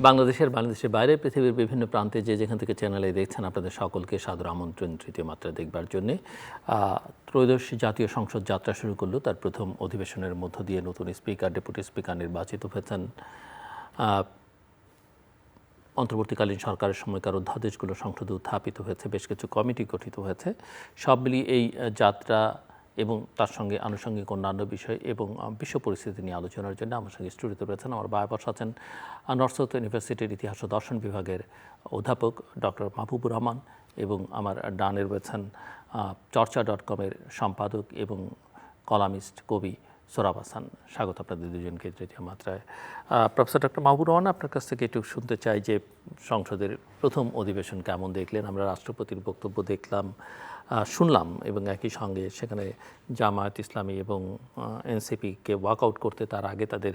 বাংলাদেশের বাইরে পৃথিবীর বিভিন্ন প্রান্তে যেখান থেকে চ্যানেলে দেখছেন আপনাদের সকলকে সাদর আমন্ত্রণ তৃতীয় মাত্রা দেখবার জন্যে। ত্রয়োদশ জাতীয় সংসদ যাত্রা শুরু করলো। তার প্রথম অধিবেশনের মধ্য দিয়ে নতুন স্পিকার, ডেপুটি স্পিকার নির্বাচিত হয়েছেন। অন্তর্বর্তীকালীন সরকারের সময়কার অধ্যাদেশগুলো সংসদে উত্থাপিত হয়েছে, বেশ কিছু কমিটি গঠিত হয়েছে। সব মিলিয়ে এই যাত্রা এবং তার সঙ্গে আনুষঙ্গিক অন্যান্য বিষয় এবং বিশ্ব পরিস্থিতি নিয়ে আলোচনার জন্য আমার সঙ্গে স্টুডিওতে রয়েছেন আমার বাবা পাশে আছেন নর্থ সাউথ ইউনিভার্সিটির ইতিহাস ও দর্শন বিভাগের অধ্যাপক ডক্টর মাহবুবুর রহমান এবং আমার ডানে রয়েছেন চর্চা.com-এর সম্পাদক এবং কলামিস্ট কবি সোহরাব হাসান। স্বাগত আপনাদের দুজনকে তৃতীয় মাত্রায়। প্রফেসর ডক্টর মাহবুবুর রহমান, আপনার কাছ থেকে একটু শুনতে চাই যে সংসদের প্রথম অধিবেশন কেমন দেখলেন? আমরা রাষ্ট্রপতির বক্তব্য দেখলাম, শুনলাম এবং একই সঙ্গে সেখানে জামায়াত ইসলামী এবং এনসিপিকে ওয়াকআউট করতে তার আগে তাদের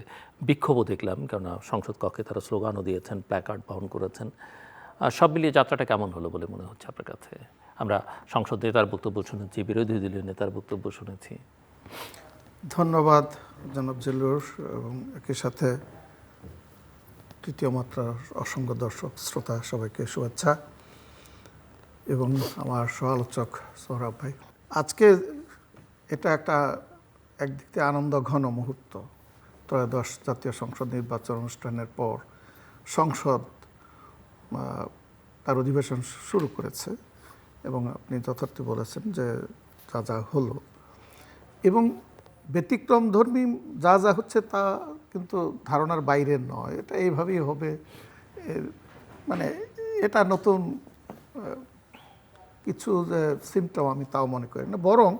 বিক্ষোভও দেখলাম, কেননা সংসদ কক্ষে তারা স্লোগানও দিয়েছেন, প্ল্যাকার্ড বহন করেছেন। সব মিলিয়ে যাত্রাটা কেমন হলো বলে মনে হচ্ছে আপনার কাছে? আমরা সংসদ নেতার বক্তব্য শুনেছি, বিরোধী দলীয় নেতার বক্তব্য শুনেছি। ধন্যবাদ জনাব জিল্লুর, এবং একই সাথে তৃতীয় মাত্রার অসংখ্য দর্শক শ্রোতা সবাইকে শুভেচ্ছা, এবং আমার সহ-আলোচক সোহরাব ভাই। আজকে এটা একটা একদিক থেকে আনন্দ ঘন মুহূর্ত। ত্রয়োদশ জাতীয় সংসদ নির্বাচন অনুষ্ঠানের পর সংসদ তার অধিবেশন শুরু করেছে, এবং আপনি যথার্থ বলেছেন যে যা যা হলো, এবং ব্যতিক্রমধর্মী যা যা হচ্ছে তা কিন্তু ধারণার বাইরের নয়। এটা এইভাবেই হবে, মানে এটা নতুন কিছু যে সিমটম আমি তাও মনে করি না, বরং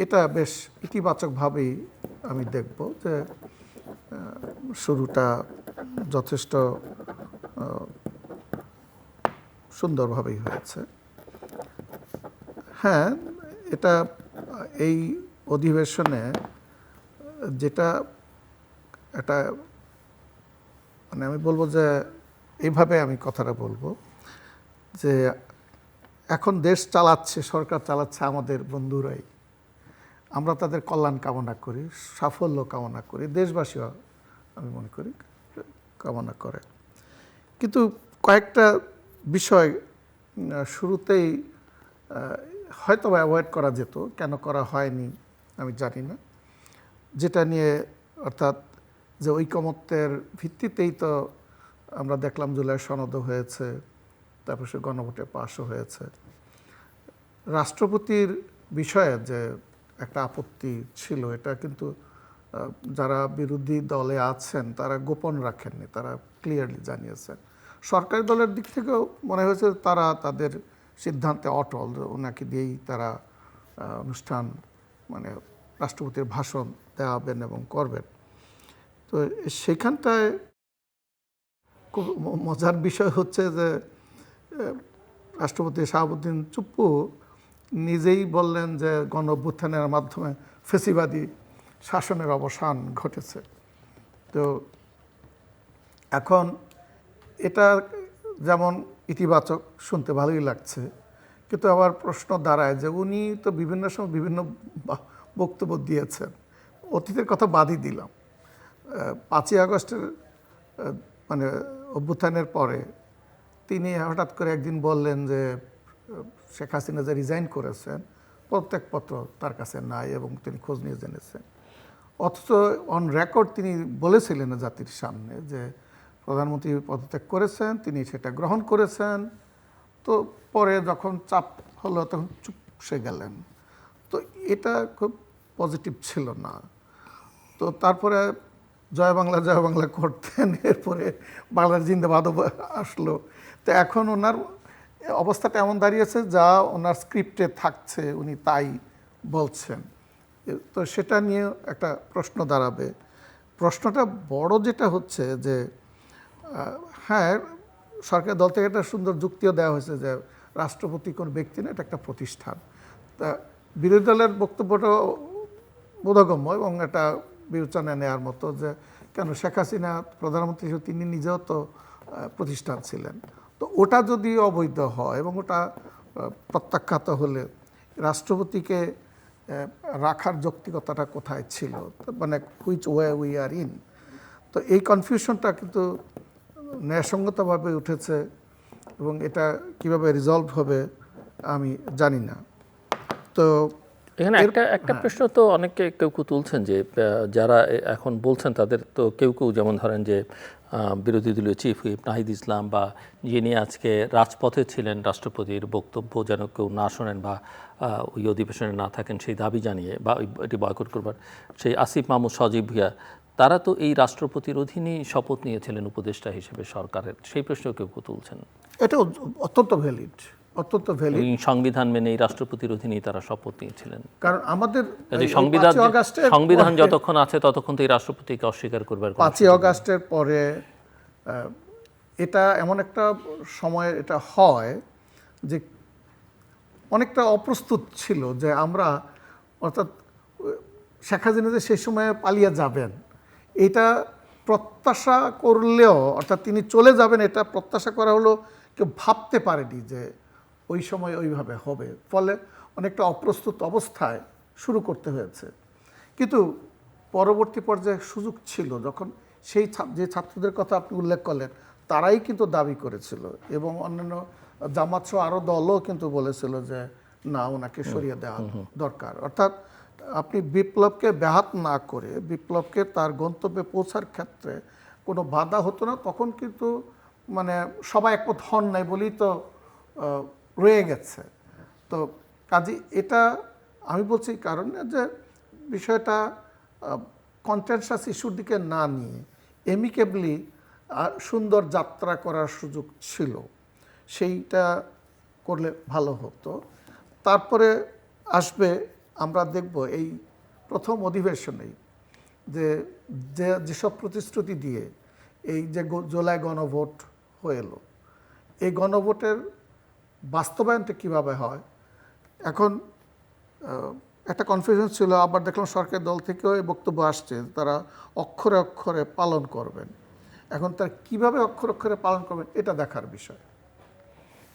এটা বেশ ইতিবাচকভাবেই আমি দেখব যে শুরুটা যথেষ্ট সুন্দরভাবেই হয়েছে। হ্যাঁ, এটা এই অধিবেশনে যেটা একটা মানে আমি বলবো যে এইভাবে আমি কথাটা বলবো যে এখন দেশ চালাচ্ছে, সরকার চালাচ্ছে আমাদের বন্ধুরাই। আমরা তাদের কল্যাণ কামনা করি, সাফল্য কামনা করি, দেশবাসীও আমি মনে করি কামনা করে। কিন্তু কয়েকটা বিষয় শুরুতেই হয়তো অ্যাভয়েড করা যেত, কেন করা হয়নি আমি জানি না। যেটা নিয়ে অর্থাৎ যে ঐকমত্যের ভিত্তিতেই তো আমরা দেখলাম জুলাই সনদ হয়েছে, তারপর সে গণভোটে পাশও হয়েছে। রাষ্ট্রপতির বিষয়ে যে একটা আপত্তি ছিল, এটা কিন্তু যারা বিরোধী দলে আছেন তারা গোপন রাখেননি, তারা ক্লিয়ারলি জানিয়েছেন। সরকারি দলের দিক থেকেও মনে হয়েছে তারা তাদের সিদ্ধান্তে অটল, ওনাকে দিয়েই তারা অনুষ্ঠান মানে রাষ্ট্রপতির ভাষণ দেওয়াবেন এবং করবেন। তো সেখানটায় খুব মজার বিষয় হচ্ছে যে রাষ্ট্রপতি শাহাবুদ্দিন চুপ্পু নিজেই বললেন যে গণ অভ্যুত্থানের মাধ্যমে ফ্যাসিবাদী শাসনের অবসান ঘটেছে। তো এখন এটা যেমন ইতিবাচক, শুনতে ভালোই লাগছে, কিন্তু আবার প্রশ্ন দাঁড়ায় যে উনি তো বিভিন্ন সময় বিভিন্ন বক্তব্য দিয়েছেন। অতীতের কথা বাদই দিলাম, 5ই আগস্টের মানে অভ্যুত্থানের পরে তিনি হঠাৎ করে একদিন বললেন যে শেখ হাসিনা যে রিজাইন করেছেন প্রত্যেকপত্র তার কাছে নাই এবং তিনি খোঁজ নিয়ে জেনেছেন। অথচ অন রেকর্ড তিনি বলেছিলেন জাতির সামনে যে প্রধানমন্ত্রী পদত্যাগ করেছেন, তিনি সেটা গ্রহণ করেছেন। তো পরে যখন চাপ হলো তখন চুপসে গেলেন। তো এটা খুব পজিটিভ ছিল না। তো তারপরে জয় বাংলা করতেন, এরপরে বাংলার জিন্দাবাদও আসলো। তো এখন ওনার অবস্থাটা এমন দাঁড়িয়েছে যা ওনার স্ক্রিপ্টে থাকছে, উনি তাই বলছেন। তো সেটা নিয়ে একটা প্রশ্ন দাঁড়াবে। প্রশ্নটা বড় যেটা হচ্ছে যে হ্যাঁ, সরকার দল থেকে একটা সুন্দর যুক্তিও দেওয়া হয়েছে যে রাষ্ট্রপতি কোনো ব্যক্তি না, এটা একটা প্রতিষ্ঠান। তা বিরোধী দলের বক্তব্যটা বোধগম্য এবং এটা বিবেচনায় নেওয়ার মতো যে কেন শেখ হাসিনা প্রধানমন্ত্রী হিসেবে তিনি নিজেও তো প্রতিষ্ঠান ছিলেন। তো ওটা যদি অবৈধ হয় এবং ওটা প্রত্যাখ্যাত হলে রাষ্ট্রপতিকে রাখার যৌক্তিকতাটা কোথায় ছিল, মানে which way we are in. তো এই কনফিউশনটা কিন্তু ন্যায়সঙ্গতভাবে উঠেছে এবং এটা কিভাবে রিজলভ হবে আমি জানি না। তো এখানে একটা প্রশ্ন তো অনেকে কেউ কেউ তুলছেন যে যারা এখন বলছেন তাদের তো কেউ কেউ যেমন ধরেন যে বিরোধী দলীয় চিফ হুইপ নাহিদ ইসলাম বা যিনি আজকে রাজপথে ছিলেন রাষ্ট্রপতির বক্তব্য যেন কেউ না শোনেন বা ওই অধিবেশনে না থাকেন সেই দাবি জানিয়ে বা এটি বয়কট করবার সেই আসিফ মাহমুদ সজীব ভুঁইয়া তারা তো এই রাষ্ট্রপতির অধীনেই শপথ নিয়েছিলেন উপদেষ্টা হিসেবে সরকারের, সেই প্রশ্ন কেউ কেউ তুলছেন। এটা অত্যন্ত ভ্যালিড, অত্যন্ত ভ্যালিড। এই সংবিধান মেনে এই রাষ্ট্রপতির অধীনেই তারা শপথ নিয়েছিলেন। কারণ আমাদের সংবিধান যতক্ষণ আছে ততক্ষণ তো এই রাষ্ট্রপতিকে অস্বীকার করবার 5ই অগাস্টের পরে এটা এমন একটা সময় এটা হয় যে অনেকটা অপ্রস্তুত ছিল যে আমরা, অর্থাৎ শেখ হাসিনা যে সেই সময় পালিয়ে যাবেন এটা প্রত্যাশা করলেও, অর্থাৎ তিনি চলে যাবেন এটা প্রত্যাশা করা হলো, কেউ ভাবতে পারেনি যে ওই সময় ওইভাবে হবে। ফলে অনেকটা অপ্রস্তুত অবস্থায় শুরু করতে হয়েছে। কিন্তু পরবর্তী পর্যায়ে সুযোগ ছিল যখন সেই যে ছাত্রদের কথা আপনি উল্লেখ করলেন তারাই কিন্তু দাবি করেছিল এবং অন্যান্য জামাত সহ আরও দলও কিন্তু বলেছিল যে না, ওনাকে সরিয়ে দেওয়া দরকার। অর্থাৎ আপনি বিপ্লবকে ব্যাহত না করে বিপ্লবকে তার গন্তব্যে পৌঁছার ক্ষেত্রে কোনো বাধা হতো না। তখন কিন্তু মানে সবাই একমত হন নাই বলেই তো রয়ে গেছে। তো কাজে এটা আমি বলছি কারণে যে বিষয়টা কন্টেনশাস ইস্যুর দিকে না নিয়ে এমিকেবলি সুন্দর যাত্রা করার সুযোগ ছিল, সেইটা করলে ভালো হতো। তারপরে আসবে, আমরা দেখব এই প্রথম অধিবেশনেই যেসব প্রতিশ্রুতি দিয়ে এই যে জুলাই গণভোট হয়ে এলো, এই গণভোটের বাস্তবায়নটা কিভাবে হয়। এখন একটা কনফিউশন ছিল, আবার দেখলাম সরকারি দল থেকেও এই বক্তব্য আসছে তারা অক্ষরে অক্ষরে পালন করবেন। এখন তারা কিভাবে অক্ষরে অক্ষরে পালন করবেন এটা দেখার বিষয়।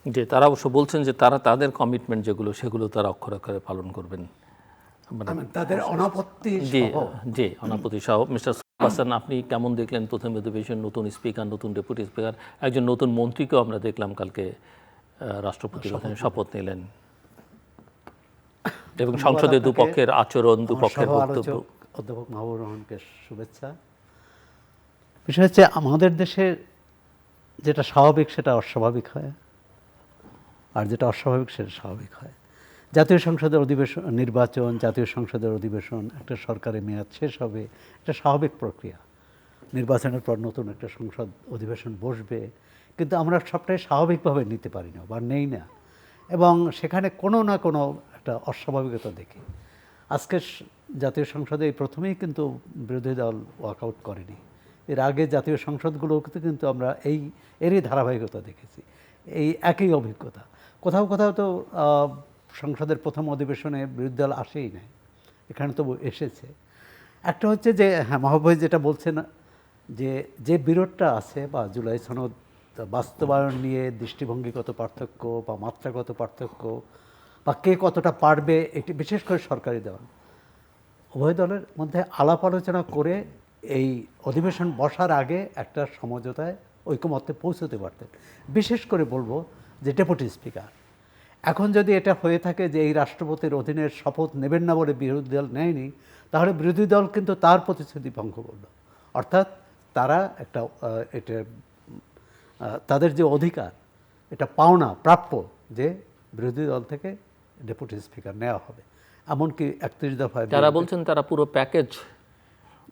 যে তারা অবশ্য বলছেন যে তারা তাদের কমিটমেন্ট যেগুলো সেগুলো তারা অক্ষরে অক্ষরে পালন করবেন, তাদের অনাপত্তি জি অনাপত্তি সহ। মিস্টার হাসান, আপনি কেমন দেখলেন প্রথম অধিবেশন? নতুন স্পিকার, নতুন ডেপুটি স্পিকার, একজন নতুন মন্ত্রীকেও আমরা দেখলাম কালকে রাষ্ট্রপতির ওখানে শপথ নিলেন এবং সংসদে দুপক্ষের আচরণ, দুপক্ষের বক্তব্য। অধ্যাপক মাহবুবুর রহমানকে শুভেচ্ছা। বিষয় হচ্ছে আমাদের দেশে যেটা স্বাভাবিক সেটা অস্বাভাবিক হয়, আর যেটা অস্বাভাবিক সেটা স্বাভাবিক হয়। জাতীয় সংসদের অধিবেশন, নির্বাচন, জাতীয় সংসদের অধিবেশন, একটা সরকারের মেয়াদ শেষ হবে, এটা স্বাভাবিক প্রক্রিয়া। নির্বাচনের পর নতুন একটা সংসদ অধিবেশন বসবে, কিন্তু আমরা সবটাই স্বাভাবিকভাবে নিতে পারি না বা নেই না, এবং সেখানে কোনো না কোনো একটা অস্বাভাবিকতা দেখি। আজকে জাতীয় সংসদে এই প্রথমেই কিন্তু বিরোধী দল ওয়াকআউট করেনি। এর আগে জাতীয় সংসদগুলোতে কিন্তু আমরা এরই ধারাবাহিকতা দেখেছি, এই একই অভিজ্ঞতা। কোথাও কোথাও তো সংসদের প্রথম অধিবেশনে বিরোধী দল আসেই নাই, এখানে তো এসেছে। একটা হচ্ছে যে হ্যাঁ, মাহবুব যেটা বলছেন যে বিরোধটা আছে বা জুলাই সনদ বাস্তবায়ন নিয়ে দৃষ্টিভঙ্গিগত পার্থক্য বা মাত্রাগত পার্থক্য বা কে কতটা পারবে, এটি বিশেষ করে সরকারি দল উভয় দলের মধ্যে আলাপ আলোচনা করে এই অধিবেশন বসার আগে একটা সমঝোতায় ঐকমত্যে পৌঁছতে পারতেন। বিশেষ করে বলবো যে ডেপুটি স্পিকার, এখন যদি এটা হয়ে থাকে যে এই রাষ্ট্রপতির অধীনে শপথ নেবেন না বলে বিরোধী দল নেয়নি, তাহলে বিরোধী দল কিন্তু তার প্রতিশ্রুতি ভঙ্গ করলো। অর্থাৎ তারা একটা এটা তাদের যে অধিকার, এটা পাওনা প্রাপ্য যে বিরোধী দল থেকে ডেপুটি স্পিকার নেওয়া হবে। এমনকি 31 দফায় যারা বলছেন তারা পুরো প্যাকেজ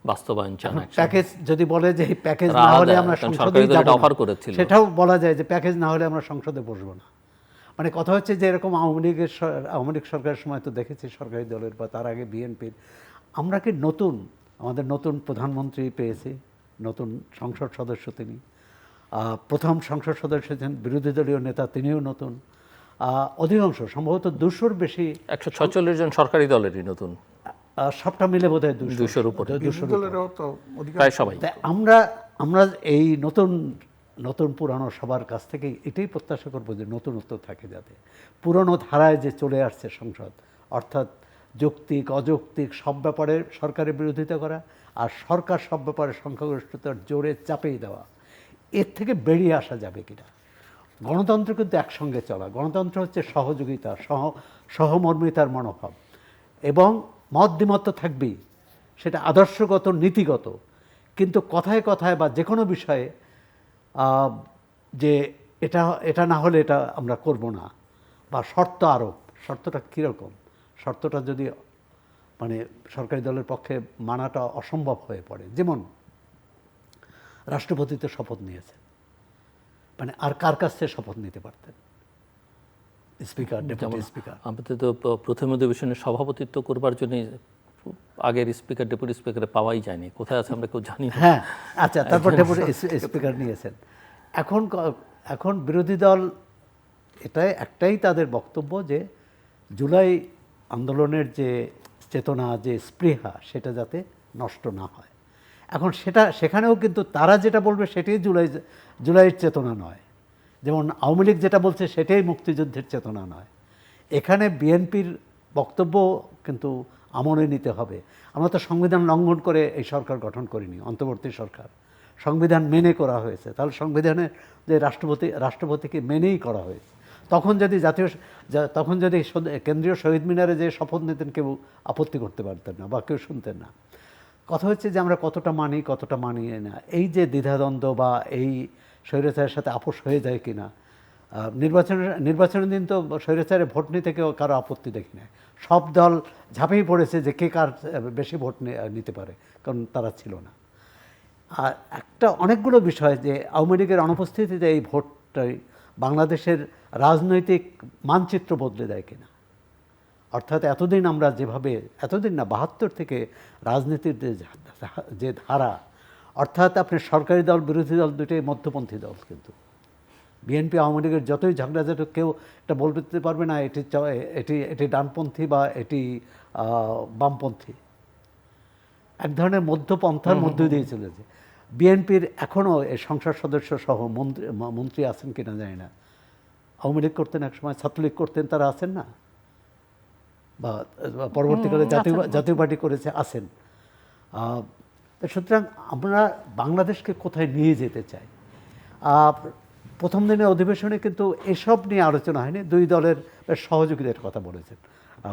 বাস্তবায়ন চান। প্যাকেজ যদি বলে যে এই প্যাকেজ না হলে আমরা সংসদে যাব না, সেটাও বলা যায় যে প্যাকেজ না হলে আমরা সংসদে বসবো না। মানে কথা হচ্ছে যে এরকম আওয়ামী লীগ সরকারের সময় তো দেখেছি সরকারি দলের বা তার আগে বিএনপির, আমরা কি আমাদের নতুন প্রধানমন্ত্রী পেয়েছি, নতুন সংসদ সদস্য তিনি, প্রথম সংসদ সদস্য ছিলেন বিরোধী দলীয় নেতা, তিনিও নতুন, অধিকাংশ সম্ভবত 200-র বেশি, 146 জন সরকারি দলেরই নতুন, সবটা মিলে বোধহয় 200-র উপরে, প্রায় সবাই। আমরা এই নতুন পুরানো সবার কাছ থেকে এটাই প্রত্যাশা করবো যে নতুনত্ব থাকে, যাতে পুরনো ধারায় যে চলে আসছে সংসদ, অর্থাৎ যৌক্তিক অযৌক্তিক সব ব্যাপারে সরকারের বিরোধিতা করা আর সরকার সব ব্যাপারে সংখ্যাগরিষ্ঠতার জোরে চাপিয়ে দেওয়া, এর থেকে বেরিয়ে আসা যাবে কিনা। গণতন্ত্র কিন্তু একসঙ্গে চলা, গণতন্ত্র হচ্ছে সহযোগিতা, সহমর্মিতার মনোভাব, এবং মত দ্বিমত তো থাকবেই, সেটা আদর্শগত নীতিগত, কিন্তু কথায় কথায় বা যে কোনো বিষয়ে যে এটা না হলে এটা আমরা করব না, বা শর্ত আরোপ, শর্তটা কীরকম, শর্তটা যদি মানে সরকারি দলের পক্ষে মানাটা অসম্ভব হয়ে পড়ে। যেমন রাষ্ট্রপতি তো শপথ নিয়েছেন, মানে আর কার কাছ থেকে শপথ নিতে পারতেন? Speaker, deputy speaker. আমাদের তো প্রথম অধিবেশনে সভাপতিত্ব করবার জন্য আগের স্পিকার ডেপুটি স্পিকারে পাওয়াই যায়নি, কোথায় আছে আমরা কেউ জানি না। হ্যাঁ, আচ্ছা, তারপর ডেপুটি স্পিকার নিয়েছেন। এখন বিরোধী দল একটাই তাদের বক্তব্য যে জুলাই আন্দোলনের যে চেতনা, যে স্পৃহা, সেটা যাতে নষ্ট না হয়। এখন সেখানেও কিন্তু তারা যেটা বলবে সেটাই জুলাইয়ের চেতনা নয়, যেমন আওয়ামী লীগ যেটা বলছে সেটাই মুক্তিযুদ্ধের চেতনা নয়। এখানে বিএনপির বক্তব্য কিন্তু আমলে নিতে হবে। আমরা তো সংবিধান লঙ্ঘন করে এই সরকার গঠন করিনি, অন্তর্বর্তী সরকার, সংবিধান মেনে করা হয়েছে। তাহলে সংবিধানের যে রাষ্ট্রপতিকে মেনেই করা হয়েছে। তখন যদি কেন্দ্রীয় শহীদ মিনারে যে শপথ নিতেন, কেউ আপত্তি করতে পারতেন না বা কেউ শুনতেন না। কথা হচ্ছে যে আমরা কতটা মানি, কতটা মানিয়ে না, এই যে দ্বিধাদ্বন্দ্ব বা এই স্বৈরাচারের সাথে আপোষ হয়ে যায় কিনা। নির্বাচনের দিন তো স্বৈরাচারে ভোট নিতে কেউ কারো আপত্তি দেখি না, সব দল ঝাঁপিয়ে পড়েছে যে কে কার বেশি ভোট নিতে পারে, কারণ তারা ছিল না। আর অনেকগুলো বিষয় যে আওয়ামী লীগের অনুপস্থিতিতে এই ভোটটাই বাংলাদেশের রাজনৈতিক মানচিত্র বদলে দেয় কিনা। অর্থাৎ এতদিন না ৭২ থেকে রাজনীতির যে ধারা, অর্থাৎ আপনি সরকারি দল বিরোধী দল দুটোই মধ্যপন্থী দল, কিন্তু বিএনপি আওয়ামী লীগের যতই ঝগড়াঝাটি, কেউ এটা বলতে পারবে না এটি ডানপন্থী বা এটি বামপন্থী, এক ধরনের মধ্যপন্থার মধ্য দিয়ে চলেছে। বিএনপির এখনও সংসদ সদস্য সহ মন্ত্রী আছেন কিনা জানি না, আওয়ামী লীগ করতেন একসময়, ছাত্রলীগ করতেন, তারা আছেন না, বা পরবর্তীকালে জাতীয় পার্টি করেছে, আছেন। সুতরাং আমরা বাংলাদেশকে কোথায় নিয়ে যেতে চাই। প্রথম দিনের অধিবেশনে কিন্তু এসব নিয়ে আলোচনা হয়নি, দুই দলের সহযোগিতার কথা বলেছেন।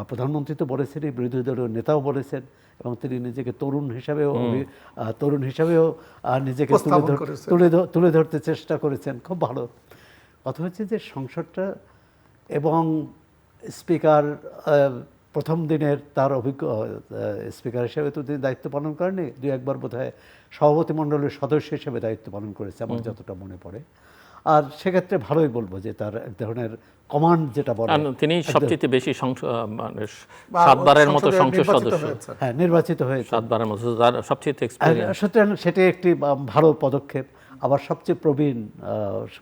প্রধানমন্ত্রী তো বলেছেনই, বিরোধী দলীয় নেতাও বলেছেন, এবং তিনি নিজেকে তরুণ হিসাবেও নিজেকে তুলে ধরতে চেষ্টা করেছেন। খুব ভালো কথা হচ্ছে যে সংসদটা এবং স্পিকার প্রথম দিনের তার স্পিকার হিসেবে তো তিনি দায়িত্ব পালন করেননি, দুই একবার বোধহয় সভাপতি মণ্ডলীর সদস্য হিসেবে দায়িত্ব পালন করেছে আমার যতটা মনে পড়ে। আর সেক্ষেত্রে ভালোই বলবো যে তার এক ধরনের কমান্ড যেটা বলে, তিনি সবচেয়ে বেশি 7বারের মতো সংসদ সদস্য, হ্যাঁ, নির্বাচিত হয়েছে 7বারের মতো, তার সবচেয়ে এক্সপেরিয়েন্স। সুতরাং সেটি একটি ভালো পদক্ষেপ। আবার সবচেয়ে প্রবীণ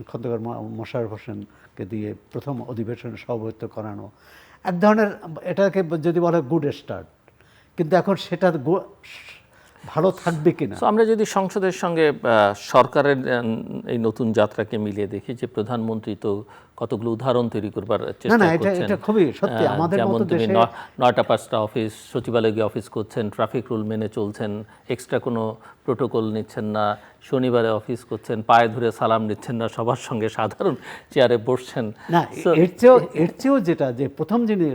খন্দকার মোশাররফ হোসেনকে দিয়ে প্রথম অধিবেশনে সভাপতিত্ব করানো, এক ধরনের, এটাকে যদি বলে গুড স্টার্ট। কিন্তু এখন সেটা ভালো থাকবে কিনা। আমরা যদি সংসদের সঙ্গে সরকারের এই নতুন যাত্রাকে মিলিয়ে দেখি, যে প্রধানমন্ত্রী তো কতগুলো উদাহরণ তৈরি করবার চেষ্টা করছেন। এটা খুবই সত্যি, আমাদের মতো দেশে 9টা 5টা অফিস, সচিবালয়ে গিয়ে অফিস করছেন, ট্রাফিক রুল মেনে চলছেন, এক্সট্রা কোনো প্রোটোকল নিচ্ছেন না, শনিবারে অফিস করছেন, পায়ে ধরে সালাম নিচ্ছেন না, সবার সঙ্গে সাধারণ চেয়ারে বসছেন না। এর চেয়েও যেটা, যে প্রথম যিনি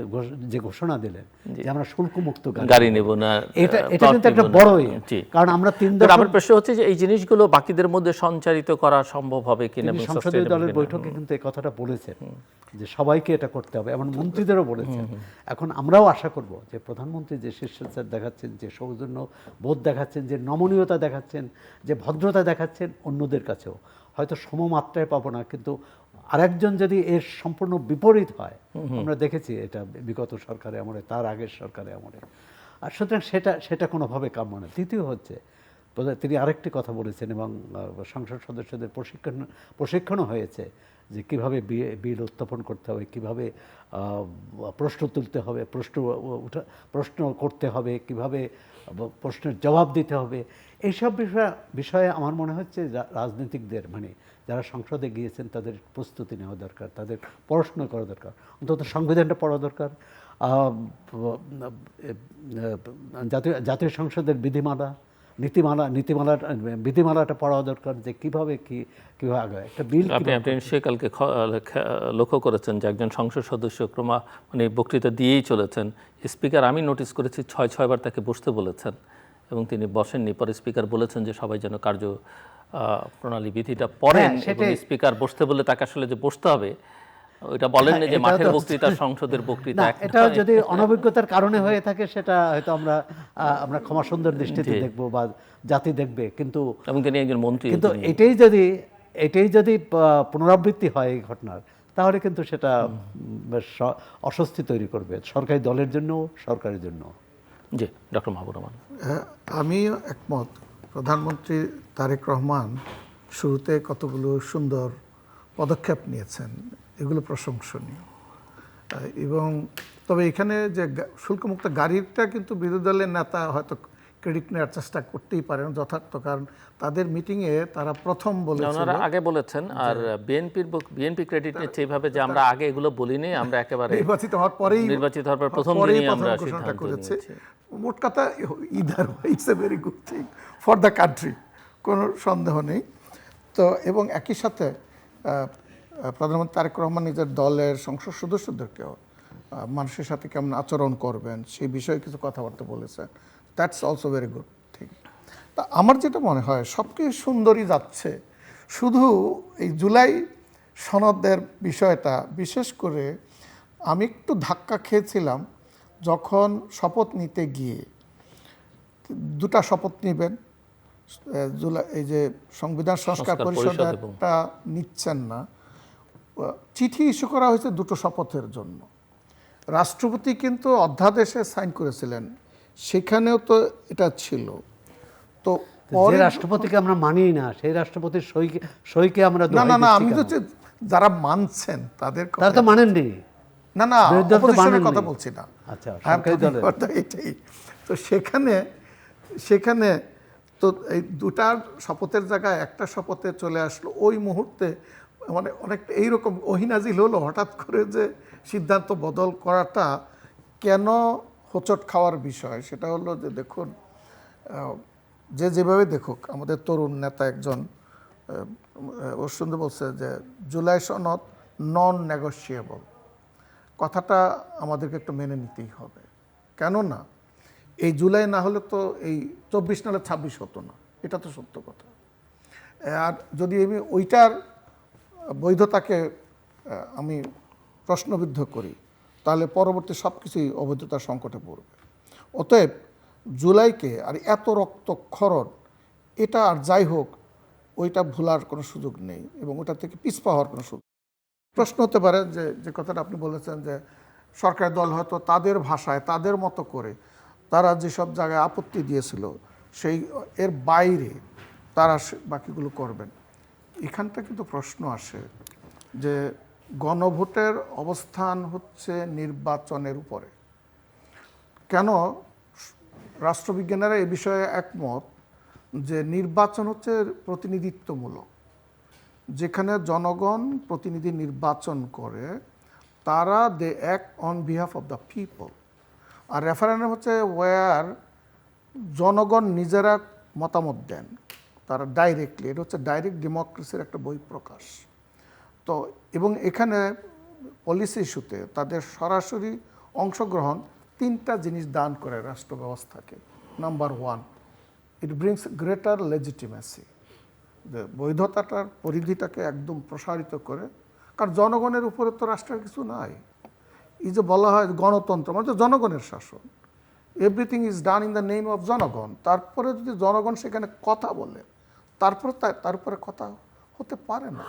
যে ঘোষণা দিলেন যে আমরা শুল্কমুক্ত গাড়ি নেব না, এটা কিন্তু একটা বড়ই, কারণ আমরা 3 দফা। আমার প্রশ্ন হচ্ছে যে এই জিনিসগুলো বাকিদের মধ্যে সঞ্চারিত করা সম্ভব হবে কিনা। সংসদীয় দলের বৈঠকে কিন্তু এই কথাটা বলেছেন যে সবাইকে এটা করতে হবে, এমন মন্ত্রীদেরও বলেছেন। এখন আমরাও আশা করব যে প্রধানমন্ত্রী যে শিষ্টাচার দেখাচ্ছেন, যে সৌজন্য বোধ দেখাচ্ছেন, যে নমনীয়তা দেখাচ্ছেন, যে ভদ্রতা দেখাচ্ছেন, অন্যদের কাছেও হয়তো সমমাত্রায় পাবো না, কিন্তু আরেকজন যদি এর সম্পূর্ণ বিপরীত হয়, আমরা দেখেছি এটা বিগত সরকারে আমলে, তার আগের সরকারে আমলে। আর সুতরাং সেটা কোনোভাবে কাম্য না। দ্বিতীয় হচ্ছে, তিনি আরেকটি কথা বলেছেন, এবং সংসদ সদস্যদের প্রশিক্ষণও হয়েছে, যে কীভাবে বিল উত্থাপন করতে হবে, কীভাবে প্রশ্ন তুলতে হবে, প্রশ্ন করতে হবে, কীভাবে প্রশ্নের জবাব দিতে হবে। এইসব বিষয়ে আমার মনে হচ্ছে রাজনীতিকদের, মানে যারা সংসদে গিয়েছেন, তাদের প্রস্তুতি নেওয়া দরকার, তাদের পড়াশোনা করা দরকার, অন্তত সংবিধানটা পড়া দরকার, জাতীয় সংসদের বিধিমালা, বিধিমালাটা পড়া দরকার, যে কীভাবে আগে একটা বিল। আপনি সেকালকে লক্ষ্য করেছেন যে একজন সংসদ সদস্য মানে বক্তৃতা দিয়েই চলেছেন, স্পিকার আমি নোটিস করেছি 6বার তাকে বসতে বলেছেন এবং তিনি বসেননি। পরে স্পিকার বলেছেন যে সবাই যেন কার্য প্রণালী বিধিটা পড়েন, এবং স্পিকার বসতে বলে তাকে আসলে যে বসতে হবে ওইটা বলেন না, যে মাঠের বক্তৃতা সংসদের বক্তৃতা। এটা যদি অনভিজ্ঞতার কারণে হয়ে থাকে সেটা হয়তো আমরা ক্ষমা সুন্দর দৃষ্টিতে দেখব বা জাতি দেখবে, কিন্তু এবং তিনি একজন মন্ত্রী। কিন্তু এটাই যদি পুনরাবৃত্তি হয় এই ঘটনার, তাহলে কিন্তু সেটা বেশ অস্বস্তি তৈরি করবে সরকারি দলের জন্য, সরকারের জন্য। জি, ডক্টর মাহবুব রহমান। আমিও একমত। প্রধানমন্ত্রী তারেক রহমান শুরুতে কতগুলো সুন্দর পদক্ষেপ নিয়েছেন, এগুলো প্রশংসনীয়। এবং তবে এখানে যে শুল্কমুক্ত গাড়িটা কিন্তু বিরোধী দলের নেতা হয়তো ক্রেডিট নেওয়ার চেষ্টা করতেই পারেন যথার্থ, কারণ তাদের মিটিংয়ে তারা প্রথম বলেছেন, ওনারা আগে বলেছেন। আর বিএনপি ক্রেডিট নিচ্ছে এইভাবে যে আমরা আগে এগুলো বলিনি, আমরা একেবারে নির্বাচিত হওয়ার পর প্রথম দিনই আমরা ঘোষণাটা সিদ্ধান্ত করেছে। নিয়েছি। মোট কথা either it's a very good thing for the country, কোনো সন্দেহ নেই। তো এবং একই সাথে প্রধানমন্ত্রী তারেক রহমান নিজের দলের সংসদ সদস্যদেরকেও মানুষের সাথে কেমন আচরণ করবেন সেই বিষয়ে কিছু কথাবার্তা বলেছেন। That's also very good thing. তা আমার যেটা মনে হয় সব কিছু সুন্দরই যাচ্ছে, শুধু এই জুলাই সনদের বিষয়টা বিশেষ করে আমি একটু ধাক্কা খেয়েছিলাম যখন শপথ নিতে গিয়ে। দুটা শপথ নেবেন, জুলাই এই যে সংবিধান সংস্কার পরিষদটা নিচ্ছেন না, চিঠি ইস্যু করা হয়েছে দুটো শপথের জন্য। রাষ্ট্রপতি কিন্তু অধ্যাদেশে সাইন করেছিলেন, সেখানেও তো এটা ছিল। তো যে রাষ্ট্রপতিকে আমরা মানি না, সেই রাষ্ট্রপতির সইকে আমরা না আমি তো যারা মানছেন তারা তো মানেননি। না অপোজিশনের কথা বলছি না। আচ্ছা, এটাই তো সেখানে তো এই দুটার শপথের জায়গায় একটা শপথে চলে আসলো ওই মুহূর্তে। মানে অনেকটা এইরকম ওহিনাজিল হলো হঠাৎ করে, যে সিদ্ধান্ত বদল করাটা কেন হোঁচট খাওয়ার বিষয়। সেটা হলো যে দেখুন, যেভাবে দেখুক, আমাদের তরুণ নেতা একজন ওর সুন্দর বলছে যে জুলাই সনদ নন নেগোশিয়েবল। কথাটা আমাদেরকে একটু মেনে নিতেই হবে, কেননা এই জুলাই না হলে তো এই 24 নাহলে 26 হতো না, এটা তো সত্য কথা। আর যদি আমি ওইটার বৈধতাকে আমি প্রশ্নবিদ্ধ করি, তাহলে পরবর্তী সব কিছুই অবৈধতার সংকটে পড়বে। অতএব জুলাইকে আর এত রক্তক্ষরণ, এটা আর যাই হোক ওইটা ভোলার কোনো সুযোগ নেই এবং ওটা থেকে পিছপা হওয়ার কোনো সুযোগ। প্রশ্ন হতে পারে যে কথাটা আপনি বলেছেন যে সরকারি দল হয়তো তাদের ভাষায় তাদের মতো করে তারা যেসব জায়গায় আপত্তি দিয়েছিল সেই এর বাইরে তারা বাকিগুলো করবেন। এখানটা কিন্তু প্রশ্ন আসে যে গণভোটের অবস্থান হচ্ছে নির্বাচনের উপরে। কেন রাষ্ট্রবিজ্ঞানীরা এ বিষয়ে একমত যে নির্বাচন হচ্ছে প্রতিনিধিত্বমূলক, যেখানে জনগণ প্রতিনিধি নির্বাচন করে, তারা they act on behalf of the people. আর রেফারেন্ডাম হচ্ছে ওয়ার জনগণ নিজেরা মতামত দেন, তারা ডাইরেক্টলি, এটা হচ্ছে ডাইরেক্ট ডেমোক্রেসির একটা বহিঃপ্রকাশ। তো এবং এখানে পলিসি ইস্যুতে তাদের সরাসরি অংশগ্রহণ তিনটা জিনিস দান করে রাষ্ট্র ব্যবস্থাকে। নাম্বার 1, ইট ব্রিংস গ্রেটার লেজিটিমেসি, যে বৈধতাটার পরিধিটাকে একদম প্রসারিত করে। কারণ জনগণের উপরে তো রাষ্ট্রের কিছু নাই। এই যে বলা হয় গণতন্ত্র মানে তো জনগণের শাসন, everything is done in the name of জনগণ। তারপরে যদি জনগণ সেখানে কথা বলে, তারপরে কথা হতে পারে না।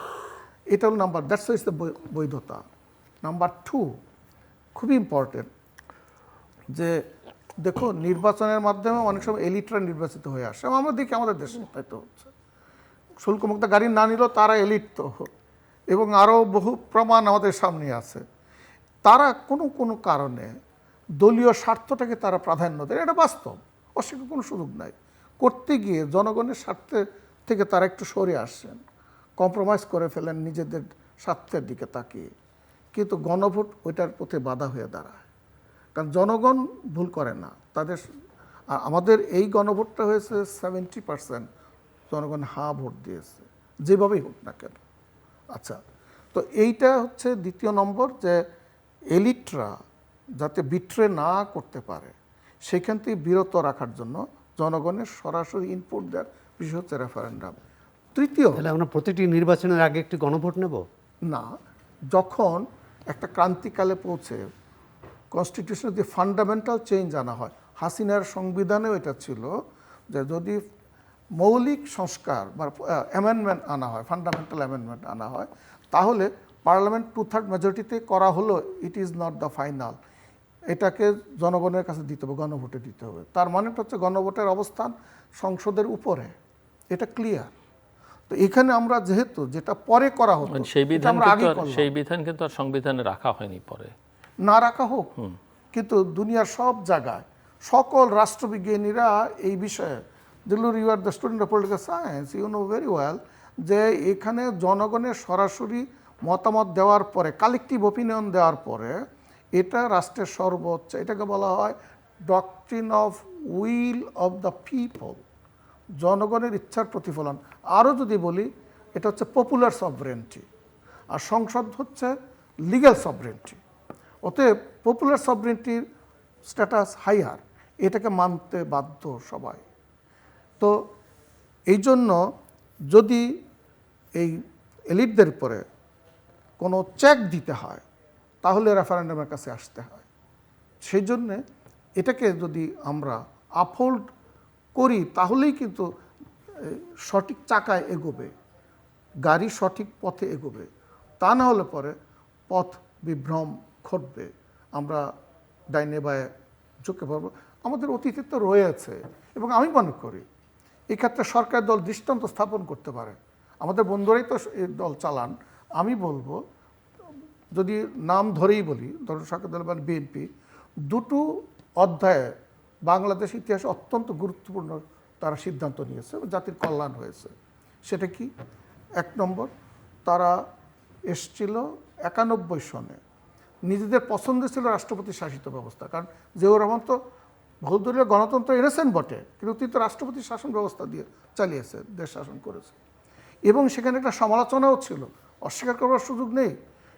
এটা হলো নাম্বার, দ্যাটস ইজ দ্য বৈধতা। নাম্বার 2 খুবই ইম্পর্টেন্ট, যে দেখো নির্বাচনের মাধ্যমে অনেক সময় এলিটরা নির্বাচিত হয়ে আসে। আমরা দেখি আমাদের দেশে তাই তো হচ্ছে। শুল্কমুক্ত গাড়ি না নিলেও তারা এলিট তো, এবং আরও বহু প্রমাণ আমাদের সামনে আছে। তারা কোনো কারণে দলীয় স্বার্থটাকে তারা প্রাধান্য দেয়, এটা বাস্তব, অস্বীকার কোনো সুযোগ নাই। করতে গিয়ে জনগণের স্বার্থে থেকে তারা একটু সরে আসছেন, কম্প্রোমাইজ করে ফেলেন নিজেদের স্বার্থের দিকে তাকিয়ে। কিন্তু গণভোট ওইটার পথে বাধা হয়ে দাঁড়ায়, কারণ জনগণ ভুল করে না তাদের। আর আমাদের এই গণভোটটা হয়েছে 70% জনগণ হা ভোট দিয়েছে, যেভাবেই হোক না কেন। আচ্ছা, তো এইটা হচ্ছে দ্বিতীয় নম্বর, যে এলিটরা যাতে বিট্রে না করতে পারে সেখান থেকে বিরত রাখার জন্য জনগণের সরাসরি ইনপুট দেওয়ার বিষয় হচ্ছে রেফারেন্ডাম। তৃতীয়, তাহলে আমরা প্রতিটি নির্বাচনের আগে একটি গণভোট নেব না, যখন একটা ক্রান্তিকালে পৌঁছে কনস্টিটিউশনে যে ফান্ডামেন্টাল চেঞ্জ আনা হয়, হাসিনার সংবিধানেও এটা ছিল যে যদি মৌলিক সংস্কার বা অ্যামেন্ডমেন্ট আনা হয়, ফান্ডামেন্টাল অ্যামেন্ডমেন্ট আনা হয়, তাহলে পার্লামেন্ট 2/3 মেজরিটিতে করা হলো, it is not the final, এটাকে জনগণের কাছে দিতে হবে, গণভোটে দিতে হবে। তার মানেটা হচ্ছে গণভোটের অবস্থান সংসদের উপরে, এটা ক্লিয়ার। তো এখানে আমরা যেহেতু যেটা পরে করা হতো, মানে সেই এটা বিধান আমরা আগে কিন্তু আর- করলাম। সেই বিধান কিন্তু আর সংবিধানে রাখা হয়নি পরে। না রাখা হোক, কিন্তু দুনিয়ার সব জায়গায় সকল রাষ্ট্রবিজ্ঞানীরা এই বিষয়ে, দিলুর you are the student of political science, you know very well, যে এখানে জনগণের সরাসরি মতামত দেওয়ার পরে, কালেকটিভ ওপিনিয়ন দেওয়ার পরে, এটা রাষ্ট্রের সর্বোচ্চ, এটাকে বলা হয় doctrine of will of the people, জনগণের ইচ্ছার প্রতিফলন। আরও যদি বলি, এটা হচ্ছে পপুলার সভরেন্টি, আর সংসদ হচ্ছে লিগ্যাল সভরেন্টি। অতএব পপুলার সভরেন্টির স্ট্যাটাস হাইয়ার, এটাকে মানতে বাধ্য সবাই। তো এই জন্য যদি এই এলিটদের উপরে কোনো চেক দিতে হয়, তাহলে রেফারেন্ডামের কাছে আসতে হয়। সেই জন্যে এটাকে যদি আমরা আপহোল্ড করি, তাহলেই কিন্তু সঠিক চাকায় এগোবে, গাড়ি সঠিক পথে এগোবে। তা না হলে পরে পথ বিভ্রম ঘটবে, আমরা ডাইনে বায়ে ঝুঁকে পড়ব। আমাদের অতীতে তো রয়েছে, এবং আমি মনে করি এক্ষেত্রে সরকার দল দৃষ্টান্ত স্থাপন করতে পারে। আমাদের বন্ধুরাই তো এই দল চালান। আমি বলবো, যদি নাম ধরেই বলি, ধরুন সরকার দল মানে বিএনপি, দুটো অধ্যায়ে বাংলাদেশ ইতিহাসে অত্যন্ত গুরুত্বপূর্ণ তারা সিদ্ধান্ত নিয়েছে, জাতির কল্যাণ হয়েছে। সেটা কি? এক নম্বর, তারা এসছিল 91 সনে, নিজেদের পছন্দের ছিল রাষ্ট্রপতি শাসিত ব্যবস্থা, কারণ জিয়াউর রহমান তো বহুদলীয় গণতন্ত্র এনেছেন বটে, কিন্তু তিনি তো রাষ্ট্রপতি শাসন ব্যবস্থা দিয়ে চালিয়েছে, দেশ শাসন করেছে। এবং সেখানে একটা সমালোচনাও ছিল, অস্বীকার করবার সুযোগ নেই।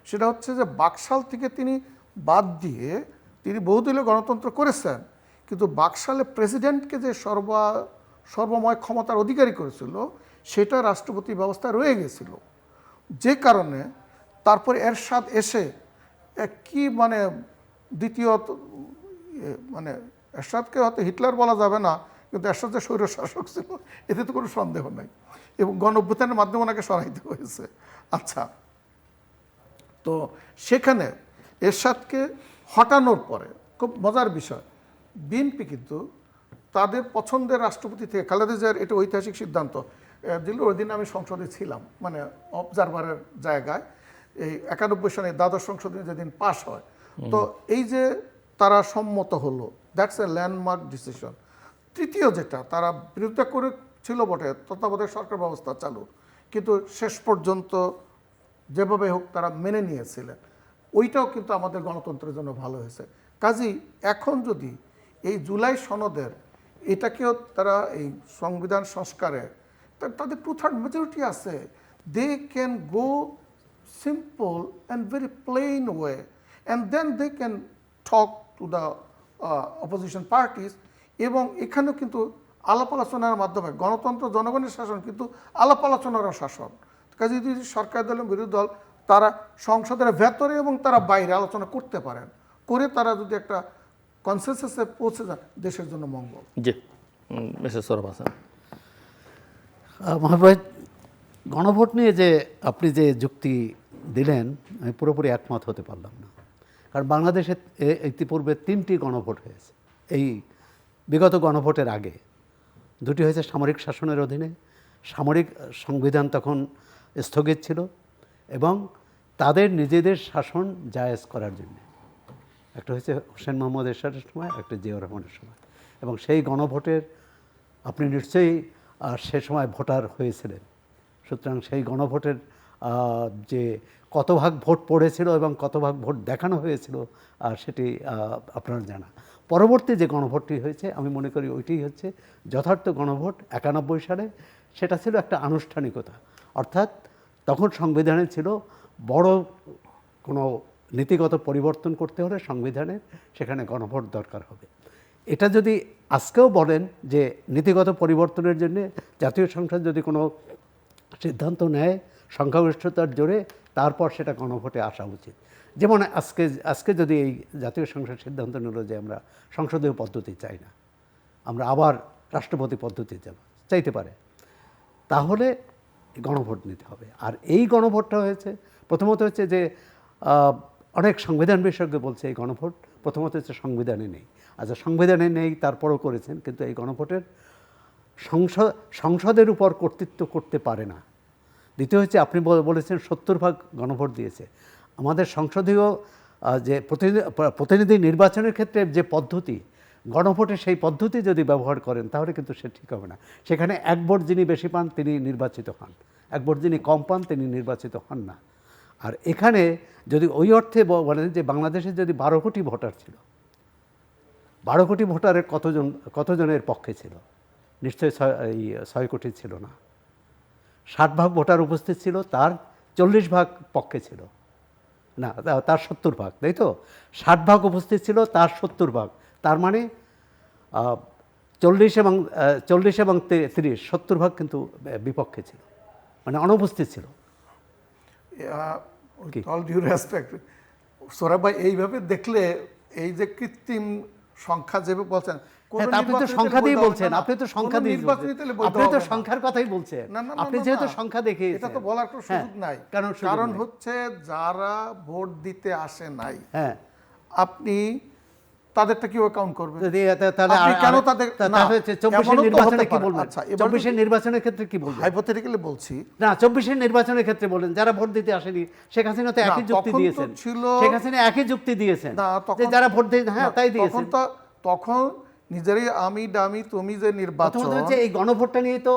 সেটা হচ্ছে যে বাকশাল থেকে তিনি বাদ দিয়ে তিনি বহুদলীয় গণতন্ত্র করেছেন, কিন্তু বাকশালে প্রেসিডেন্টকে যে সর্বময় ক্ষমতার অধিকারী করেছিল, সেটা রাষ্ট্রপতি ব্যবস্থা রয়ে গেছিল। যে কারণে তারপর এরশাদ এসে কি মানে দ্বিতীয় মানে এরশাদকে হয়তো হিটলার বলা যাবে না, কিন্তু এরশাদ যে স্বৈর শাসক ছিল এতে তো কোনো সন্দেহ নাই, এবং গণঅভ্যুত্থানের মাধ্যমে ওনাকে সরাইতে হয়েছে। আচ্ছা, তো সেখানে এরশাদকে হটানোর পরে খুব মজার বিষয়, বিএনপি কিন্তু তাদের পছন্দের রাষ্ট্রপতি থেকে, খালেদা জিয়ার এটা ঐতিহাসিক সিদ্ধান্ত দিল। ওই দিন আমি সংসদে ছিলাম, মানে অবজারভারের জায়গায়, এই 91 সনে দ্বাদশ সংশোধনী যেদিন পাশ হয়, তো এই যে তারা সম্মত হলো, দ্যাটস এ ল্যান্ডমার্ক ডিসিশন। তৃতীয় যেটা, তারা বিরোধিতা করেছিল বটে তত্ত্বাবধায়ক সরকার ব্যবস্থা চালুর, কিন্তু শেষ পর্যন্ত যেভাবে হোক তারা মেনে নিয়েছিলেন, ওইটাও কিন্তু আমাদের গণতন্ত্রের জন্য ভালো হয়েছে। কাজেই এখন যদি এই জুলাই সনদের এটাকেও তারা এই সংবিধান সংস্কারে, তাদের 2/3 মেজরিটি আছে, they can go simple and very plain way, and then they can talk to the opposition parties. এবং এখানেও কিন্তু আলাপ আলোচনার মাধ্যমে গণতন্ত্র জনগণের শাসন, কিন্তু আলাপ আলোচনারও শাসন। কাজে যদি সরকার দল এবং বিরোধী দল তারা সংসদের ভেতরে এবং তারা বাইরে আলোচনা করতে পারেন, করে তারা যদি একটা কনসেনসাসে পৌঁছে যান, দেশের জন্য মঙ্গল। জি, মিসেস সোহরাব হাসান। মহাভাই, গণভোট নিয়ে যে আপনি যে যুক্তি দিলেন, আমি পুরোপুরি একমত হতে পারলাম না। কারণ বাংলাদেশে ইতিপূর্বে 3টি গণভোট হয়েছে। এই বিগত গণভোটের আগে 2টি হয়েছে সামরিক শাসনের অধীনে, সামরিক সংবিধান তখন স্থগিত ছিল, এবং তাদের নিজেদের শাসন জায়েজ করার জন্য। একটা হয়েছে হোসেন মোহাম্মদ এরশাদের সময়, একটা জিয়াউর রহমানের সময়। এবং সেই গণভোটের আপনি নিশ্চয়ই সে সময় ভোটার হয়েছিলেন, সুতরাং সেই গণভোটের যে কত ভাগ ভোট পড়েছিল এবং কত ভাগ ভোট দেখানো হয়েছিল সেটি আপনার জানা। পরবর্তী যে গণভোটটি হয়েছে আমি মনে করি ওইটাই হচ্ছে যথার্থ গণভোট 91 সালে। সেটা ছিল একটা আনুষ্ঠানিকতা, অর্থাৎ তখন সংবিধানে ছিল বড় কোনো নীতিগত পরিবর্তন করতে হলে সংবিধানের সেখানে গণভোট দরকার হবে। এটা যদি আজকেও বলেন যে নীতিগত পরিবর্তনের জন্য জাতীয় সংসদ যদি কোনো সিদ্ধান্ত নেয় সংখ্যাগরিষ্ঠতার জোরে, তারপর সেটা গণভোটে আসা উচিত। যেমন আজকে যদি এই জাতীয় সংসদ সিদ্ধান্ত নিল যে আমরা সংসদীয় পদ্ধতি চাই না, আমরা আবার রাষ্ট্রপতি পদ্ধতি চাইতে পারে, তাহলে গণভোট নিতে হবে। আর এই গণভোটটা হয়েছে প্রথমত হচ্ছে যে অনেক সংবিধান বিশেষজ্ঞ বলছে এই গণভোট প্রথমত হচ্ছে সংবিধানে নেই। আচ্ছা, সংবিধানে নেই তারপরও করেছেন, কিন্তু এই গণভোটের সংসদের উপর কর্তৃত্ব করতে পারে না। দ্বিতীয় হচ্ছে আপনি বলেছেন 70% গণভোট দিয়েছে। আমাদের সংসদীয় যে প্রতিনিধি নির্বাচনের ক্ষেত্রে যে পদ্ধতি, গণভোটে সেই পদ্ধতি যদি ব্যবহার করেন তাহলে কিন্তু সে ঠিক হবে না। সেখানে এক ভোট যিনি বেশি পান তিনি নির্বাচিত হন, এক ভোট যিনি কম পান তিনি নির্বাচিত হন না। আর এখানে যদি ওই অর্থে বলেন যে বাংলাদেশে যদি 12 কোটি ভোটার ছিল, 12 কোটি ভোটারের কতজনের পক্ষে ছিল? নিশ্চয়ই 6 কোটি ছিল না। 60% ভোটার উপস্থিত ছিল, তার 40% পক্ষে ছিল না, তার 70%, তাই তো? 60% উপস্থিত ছিল, তার 70%, তার মানে 40 এবং 30, 70% কিন্তু বিপক্ষে ছিল, মানে অনুপস্থিত ছিল। অল ডিউ রেসপেক্ট, সোহরাব ভাই, এইভাবে দেখলে এই যে কৃত্রিম সংখ্যা যেভাবে বলছেন, আপনি তো সংখ্যা দিয়ে বলছেন, আপনি তো সংখ্যা দিয়ে আপনি তো সংখ্যার কথাই বলছেন। আপনি যেহেতু সংখ্যা দেখে এটা তো বলার কোনো সুযোগ নাই, কারণ হচ্ছে যারা ভোট দিতে আসে নাই, হ্যাঁ, আপনি তাদেরটা কিভাবে কাউন্ট করবেন? আপনি কেন তাদের 24 নির্বাচনে কি বলবেন? আচ্ছা, 24 নির্বাচনের ক্ষেত্রে কি বলবেন? হাইপোথেটিক্যালি বলছি না, 24 নির্বাচনের ক্ষেত্রে বলেন, যারা ভোট দিতে আসেনি। শেখ হাসিনা তো একই যুক্তি দিয়েছেন, শেখ হাসিনা একই যুক্তি দিয়েছেন যে যারা ভোট দিয়ে, হ্যাঁ তাই দিয়েছেন। তখন নিজেরই আমি দামি তুমি যে নির্বাচন হচ্ছে, এই গণভোটটা নিয়ে তো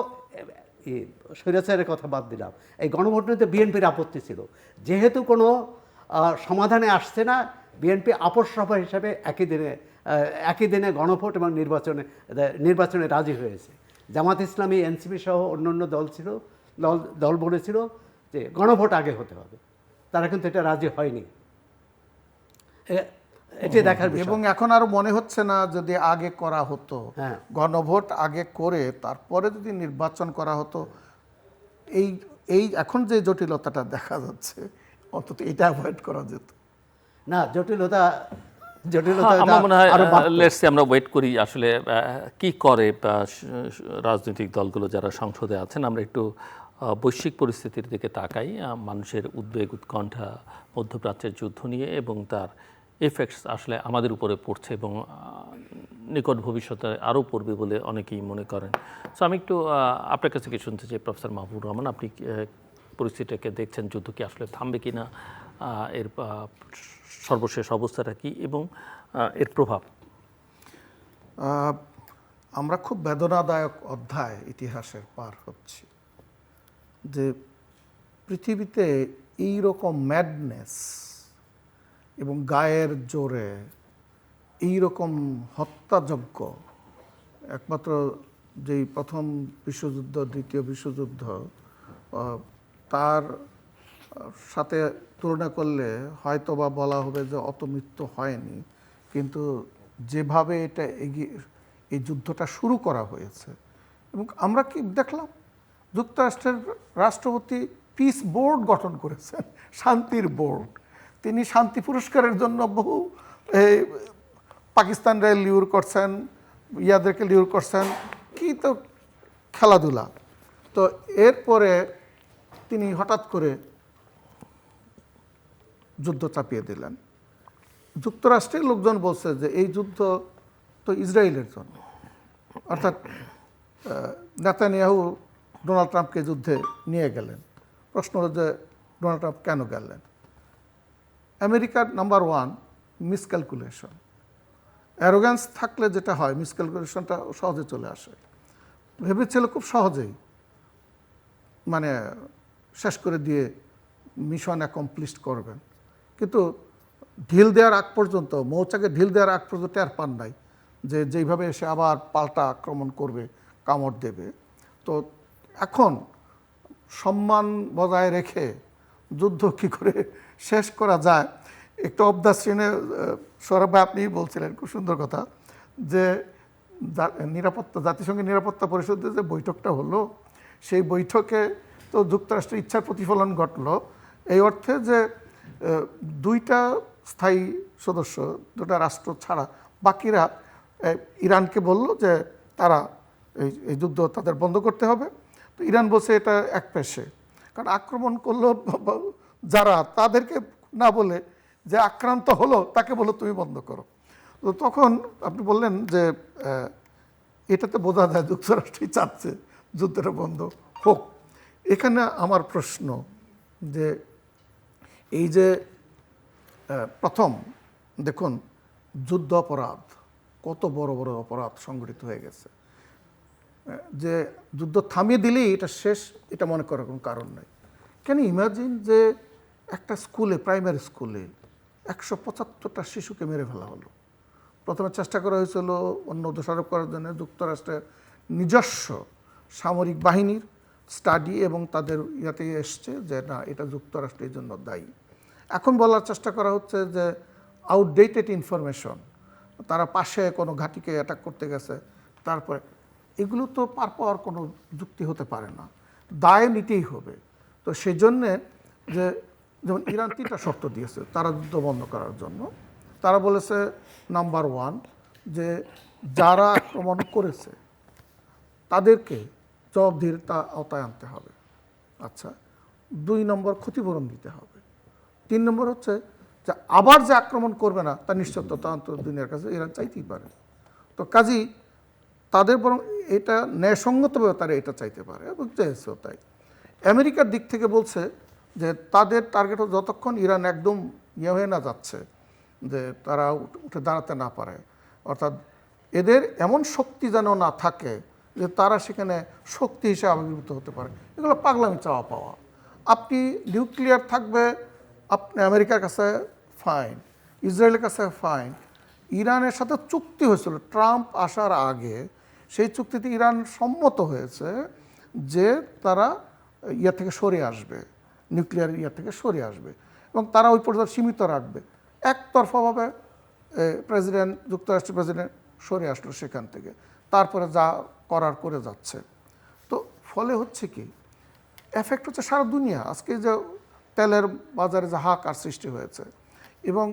স্বৈরাচারের কথা বাদ দিলাম, এই গণভোট নিয়ে তো বিএনপির আপত্তি ছিল। যেহেতু কোনো সমাধানে আসছে না, বিএনপি আপোষ সভা হিসাবে একই দিনে গণভোট এবং নির্বাচনে রাজি হয়েছে। জামাত ইসলামী, এনসিপি সহ অন্যান্য দল বলেছিল যে গণভোট আগে হতে হবে, তারা কিন্তু এটা রাজি হয়নি। এটি দেখার বিষয়। এবং এখন আরো মনে হচ্ছে না যদি আগে করা হতো, গণভোট আগে করে তারপরে যদি নির্বাচন করা হতো, এই এখন যে জটিলতাটা দেখা যাচ্ছে অন্তত এটা অ্যাভয়েড করা যেত না। জটিলতা আমার মনে হয় লেটস সে আমরা ওয়েট করি আসলে কি করে রাজনৈতিক দলগুলো যারা সংসদে আছেন। আমরা একটু বৈশ্বিক পরিস্থিতির দিকে তাকাই, মানুষের উদ্বেগ উৎকণ্ঠা মধ্যপ্রাচ্যের যুদ্ধ নিয়ে এবং তার এফেক্টস আসলে আমাদের উপরে পড়ছে এবং নিকট ভবিষ্যতে আরও পড়বে বলে অনেকেই মনে করেন। সো আমি একটু আপনার কাছে কি শুনতে চাই প্রফেসর মাহবুবুর রহমান, আপনি পরিস্থিতিটাকে দেখছেন, যুদ্ধ কি আসলে থামবে কি না, এর সর্বশেষ অবস্থাটা কি এবং এর প্রভাব? আমরা খুব বেদনাদায়ক অধ্যায় ইতিহাসের পার হচ্ছি, যে পৃথিবীতে এই রকম ম্যাডনেস এবং গায়ের জোরে এই রকম হত্যাযজ্ঞ একমাত্র যেই প্রথম বিশ্বযুদ্ধ, দ্বিতীয় বিশ্বযুদ্ধ, তার সাথে তুলনা করলে হয়তো বা বলা হবে যে অত মৃত্যু হয়নি, কিন্তু যেভাবে এটা এই যুদ্ধটা শুরু করা হয়েছে, এবং আমরা কি দেখলাম, যুক্তরাষ্ট্রের রাষ্ট্রপতি পিস বোর্ড গঠন করেছেন, শান্তির বোর্ড। তিনি শান্তি পুরস্কারের জন্য বহু পাকিস্তানরা লিউর করছেন, ইয়াদেরকে লিউর করছেন, কি তো খেলাধুলা। তো এরপরে তিনি হঠাৎ করে যুদ্ধ চাপিয়ে দিলেন। যুক্তরাষ্ট্রের লোকজন বলছে যে এই যুদ্ধ তো ইসরায়েলের জন্য, অর্থাৎ নেতানিয়াহু ডোনাল্ড ট্রাম্পকে যুদ্ধে নিয়ে গেলেন। প্রশ্ন হলো যে ডোনাল্ড ট্রাম্প কেন গেলেন? আমেরিকার নাম্বার 1 মিসক্যালকুলেশন। অ্যারোগ্যান্স থাকলে যেটা হয়, মিসক্যালকুলেশনটা সহজে চলে আসে। ভেবেছিল খুব সহজেই মানে শেষ করে দিয়ে মিশন অ্যাকমপ্লিশ করবেন, কিন্তু ঢিল দেওয়ার আগ পর্যন্ত, মৌচাকে ঢিল দেওয়ার আগ পর্যন্ত টের পান নাই যে যেইভাবে এসে আবার পাল্টা আক্রমণ করবে, কামড় দেবে। তো এখন সম্মান বজায় রেখে যুদ্ধ কী করে শেষ করা যায়, একটু অফ দ্য স্ক্রিনে সৌরভ ভাই আপনিই বলছিলেন, খুব সুন্দর কথা, যে জাতিসংঘের নিরাপত্তা পরিষদে যে বৈঠকটা হলো, সেই বৈঠকে তো যুক্তরাষ্ট্রের ইচ্ছার প্রতিফলন ঘটলো এই অর্থে যে দুইটা স্থায়ী সদস্য, দুটা রাষ্ট্র ছাড়া বাকিরা ইরানকে বলল যে তারা এই যুদ্ধ তাদের বন্ধ করতে হবে। তো ইরান বলছে এটা একপেশে, কারণ আক্রমণ করলো যারা, তাদেরকে না বলে যে আক্রান্ত হলো তাকে বলো তুমি বন্ধ করো। তো তখন আপনি বললেন যে এটাতে বোঝা যায় যুক্তরাষ্ট্রই চাচ্ছে যুদ্ধটা বন্ধ হোক। এখানে আমার প্রশ্ন যে এই যে প্রথম দেখুন যুদ্ধ অপরাধ, কত বড় বড় অপরাধ সংঘটিত হয়ে গেছে, যে যুদ্ধ থামিয়ে দিলেই এটা শেষ, এটা মনে করার কোনো কারণ নাই। ক্যান ইউ ইমাজিন যে একটা স্কুলে, প্রাইমারি স্কুলে 175টা শিশুকে মেরে ফেলা হলো। প্রথমে চেষ্টা করা হয়েছিল অন্য দোষারোপ করার জন্য যুক্তরাষ্ট্রের নিজস্ব সামরিক বাহিনীর স্টাডি, এবং তাদের ইয়াতে এসছে যে না এটা যুক্তরাষ্ট্রের জন্য দায়ী। এখন বলার চেষ্টা করা হচ্ছে যে আউটডেটেড ইনফরমেশন, তারা পাশে কোনো ঘাঁটিকে অ্যাটাক করতে গেছে, তারপরে এগুলো তো পার পাওয়ার কোনো যুক্তি হতে পারে না, দায় নিতেই হবে। তো সেই জন্যে যে যেমন ইরান 3টা শর্ত দিয়েছে তারা যুদ্ধ বন্ধ করার জন্য। তারা বলেছে নাম্বার 1 যে যারা আক্রমণ করেছে তাদেরকে জবাবদিহিতা আওতায় আনতে হবে। আচ্ছা, 2 নম্বর ক্ষতিপূরণ দিতে হবে। 3 নম্বর হচ্ছে যে আবার যে আক্রমণ করবে না তার নিশ্চয়তা দুনিয়ার কাছে ইরান চাইতেই পারে। তো কাজেই তাদের বরং এটা ন্যায়সঙ্গতভাবে তারা এটা চাইতে পারে, এবং চাইছেও তাই। আমেরিকার দিক থেকে বলছে যে তাদের টার্গেট যতক্ষণ ইরান একদম ইয়ে হয়ে না যাচ্ছে, যে তারা উঠে দাঁড়াতে না পারে, অর্থাৎ এদের এমন শক্তি যেন না থাকে যে তারা সেখানে শক্তি হিসেবে আবির্ভূত হতে পারে। এগুলো পাগলামি চাওয়া পাওয়া। আপনি নিউক্লিয়ার থাকবে আপনি আমেরিকার কাছে ফাইন, ইসরায়েলের কাছে ফাইন। ইরানের সাথে চুক্তি হয়েছিল ট্রাম্প আসার আগে, সেই চুক্তিতে ইরান সম্মত হয়েছে যে তারা ইয়া থেকে সরে আসবে, নিউক্লিয়ার ইয়া থেকে সরে আসবে, এবং তারা ওই পর্যন্ত সীমিত রাখবে। একতরফাভাবে যুক্তরাষ্ট্রের প্রেসিডেন্ট সরে আসলো সেখান থেকে, তারপরে যা করার করে যাচ্ছে। তো ফলে হচ্ছে কি, এফেক্ট হচ্ছে সারা দুনিয়া। আজকে যে তেলের বাজারে যে হাহাকার সৃষ্টি হয়েছে, এবং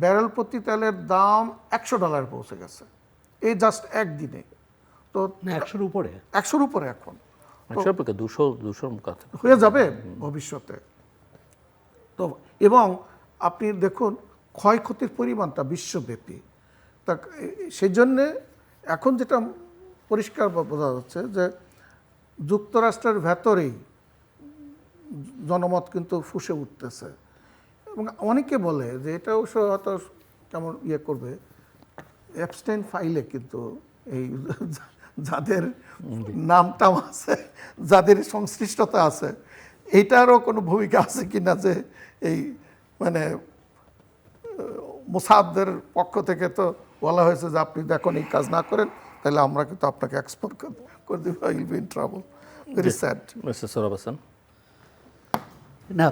ব্যারেল প্রতি তেলের দাম $100 পৌঁছে গেছে এই জাস্ট একদিনে। তো 100-র উপরে, 100-র উপরে এখন 200 কাছে হয়ে যাবে ভবিষ্যতে। তো এবং আপনি দেখুন ক্ষয়ক্ষতির পরিমাণটা বিশ্বব্যাপী। তা সেই জন্যে এখন যেটা পরিষ্কার বোঝা যাচ্ছে যে যুক্তরাষ্ট্রের ভেতরেই জনমত কিন্তু ফুঁসে উঠতেছে, এবং অনেকে বলে যে এটা অবশ্য হয়তো কেমন ইয়ে করবে, অ্যাবস্টেইন ফাইলে কিন্তু এই যাদের নামটাম আছে, যাদের সংশ্লিষ্টতা আছে, এইটারও কোনো ভূমিকা আছে কিনা, যে এই মানে মোসাদের পক্ষ থেকে তো বলা হয়েছে যে আপনি দেখুন এই কাজ না করেন তাহলে আমরা কিন্তু আপনাকে এক্সপোর্ট করে দেবো, will be in trouble. Very sad. Mister Sourav Hasan. না,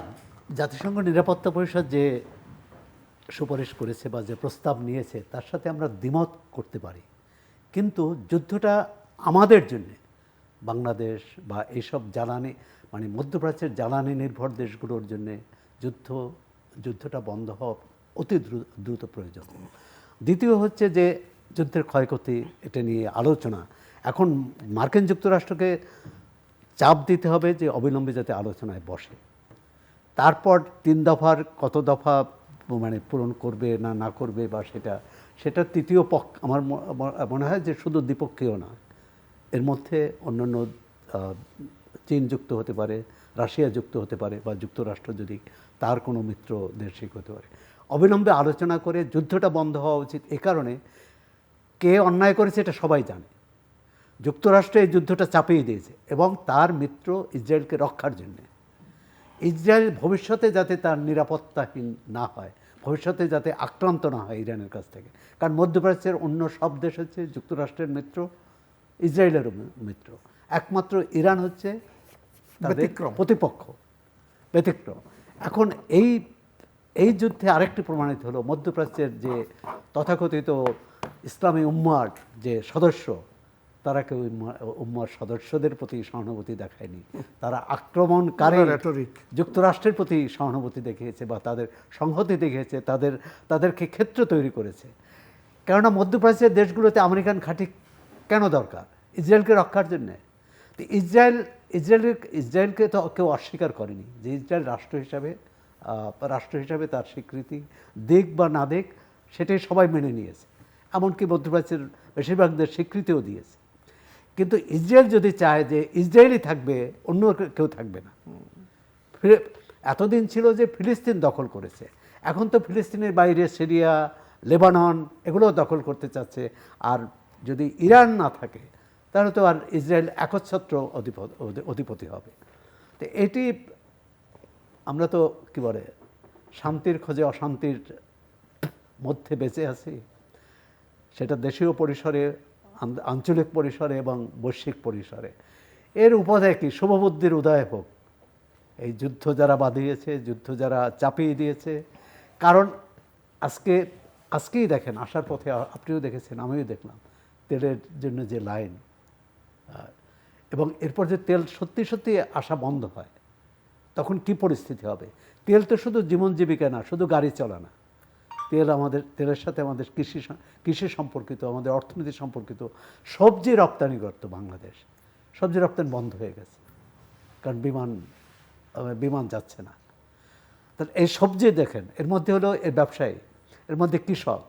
জাতিসংঘ নিরাপত্তা পরিষদ যে সুপারিশ করেছে বা যে প্রস্তাব নিয়েছে তার সাথে আমরা দ্বিমত করতে পারি, কিন্তু যুদ্ধটা আমাদের জন্যে, বাংলাদেশ বা এইসব জ্বালানি মানে মধ্যপ্রাচ্যের জ্বালানি নির্ভর দেশগুলোর জন্যে যুদ্ধটা বন্ধ হওয়া অতি দ্রুত প্রয়োজন। দ্বিতীয় হচ্ছে যে যুদ্ধের ক্ষয়ক্ষতি, এটা নিয়ে আলোচনা। এখন মার্কিন যুক্তরাষ্ট্রকে চাপ দিতে হবে যে অবিলম্বে যাতে আলোচনায় বসে। তারপর 3 দফার কত দফা মানে পূরণ করবে না করবে, বা সেটা তৃতীয় পক্ষ, আমার মনে হয় যে শুধু দ্বিপক্ষীয় না, এর মধ্যে অন্যান্য চীন যুক্ত হতে পারে, রাশিয়া যুক্ত হতে পারে, বা যুক্তরাষ্ট্র যদি তার কোনো মিত্র দেশ হতে পারে। অবিলম্বে আলোচনা করে যুদ্ধটা বন্ধ হওয়া উচিত। এ কারণে কে অন্যায় করেছে এটা সবাই জানে। যুক্তরাষ্ট্র এই যুদ্ধটা চাপিয়ে দিয়েছে, এবং তার মিত্র ইসরায়েলকে রক্ষার জন্যে। ইসরায়েল ভবিষ্যতে যাতে তার নিরাপত্তাহীন না হয়, ভবিষ্যতে যাতে আক্রান্ত না হয় ইরানের কাছ থেকে। কারণ মধ্যপ্রাচ্যের অন্য সব দেশ হচ্ছে যুক্তরাষ্ট্রের মিত্র, ইসরায়েলেরও মিত্র, একমাত্র ইরান হচ্ছে তাদের ব্যতিক্রম। প্রতিপক্ষ, ব্যতিক্রম। এখন এই যুদ্ধে আরেকটি প্রমাণিত হলো মধ্যপ্রাচ্যের যে তথাকথিত ইসলামী উম্মার যে সদস্য, তারা কেউ উম্মার সদস্যদের প্রতি সহানুভূতি দেখায়নি, তারা আক্রমণকারী রেটরিক যুক্তরাষ্ট্রের প্রতি সহানুভূতি দেখিয়েছে বা তাদের সংহতি দেখিয়েছে, তাদেরকে ক্ষেত্র তৈরি করেছে। কেননা মধ্যপ্রাচ্যের দেশগুলোতে আমেরিকান ঘাঁটি কেন দরকার? ইসরায়েলকে রক্ষার জন্যে। তো ইসরায়েলকে তো কেউ অস্বীকার করেনি যে ইসরায়েল রাষ্ট্র হিসাবে তার স্বীকৃতি দিক বা না দিক, সেটাই সবাই মেনে নিয়েছে। এমনকি মধ্যপ্রাচ্যের বেশিরভাগ দেশ স্বীকৃতিও দিয়েছে। কিন্তু ইসরায়েল যদি চায় যে ইসরায়েলই থাকবে, অন্য কেউ থাকবে না। এতদিন ছিল যে ফিলিস্তিন দখল করেছে, এখন তো ফিলিস্তিনের বাইরে সিরিয়া, লেবানন এগুলো দখল করতে চাচ্ছে। আর যদি ইরান না থাকে তাহলে তো আর ইসরায়েল একচ্ছত্র অধিপতি হবে। তো এটি আমরা তো কী বলে শান্তির খোঁজে অশান্তির মধ্যে বেঁচে আছি, সেটা দেশীয় পরিসরে, আঞ্চলিক পরিসরে এবং বৈশ্বিক পরিসরে। এর উপায় কি? শুভবুদ্ধির উদয় হোক। এই যুদ্ধ যারা বাঁধিয়েছে, যুদ্ধ যারা চাপিয়ে দিয়েছে, কারণ আজকেই দেখেন আসার পথে আপনিও দেখেছেন, আমিও দেখলাম তেলের জন্য যে লাইন, এবং এরপর যে তেল সত্যি সত্যি আসা বন্ধ হয়, তখন কি পরিস্থিতি হবে? তেল তো শুধু জীবন জীবিকা না, শুধু গাড়ি চলা না, তেলের সাথে আমাদের কৃষি সম্পর্কিত, আমাদের অর্থনীতি সম্পর্কিত। সবজি রপ্তানি করতো বাংলাদেশ, সবজি রপ্তানি বন্ধ হয়ে গেছে, কারণ বিমান যাচ্ছে না। তাহলে এই সবজি দেখেন, এর মধ্যে হলো এর ব্যবসায়ী, এর মধ্যে কৃষক,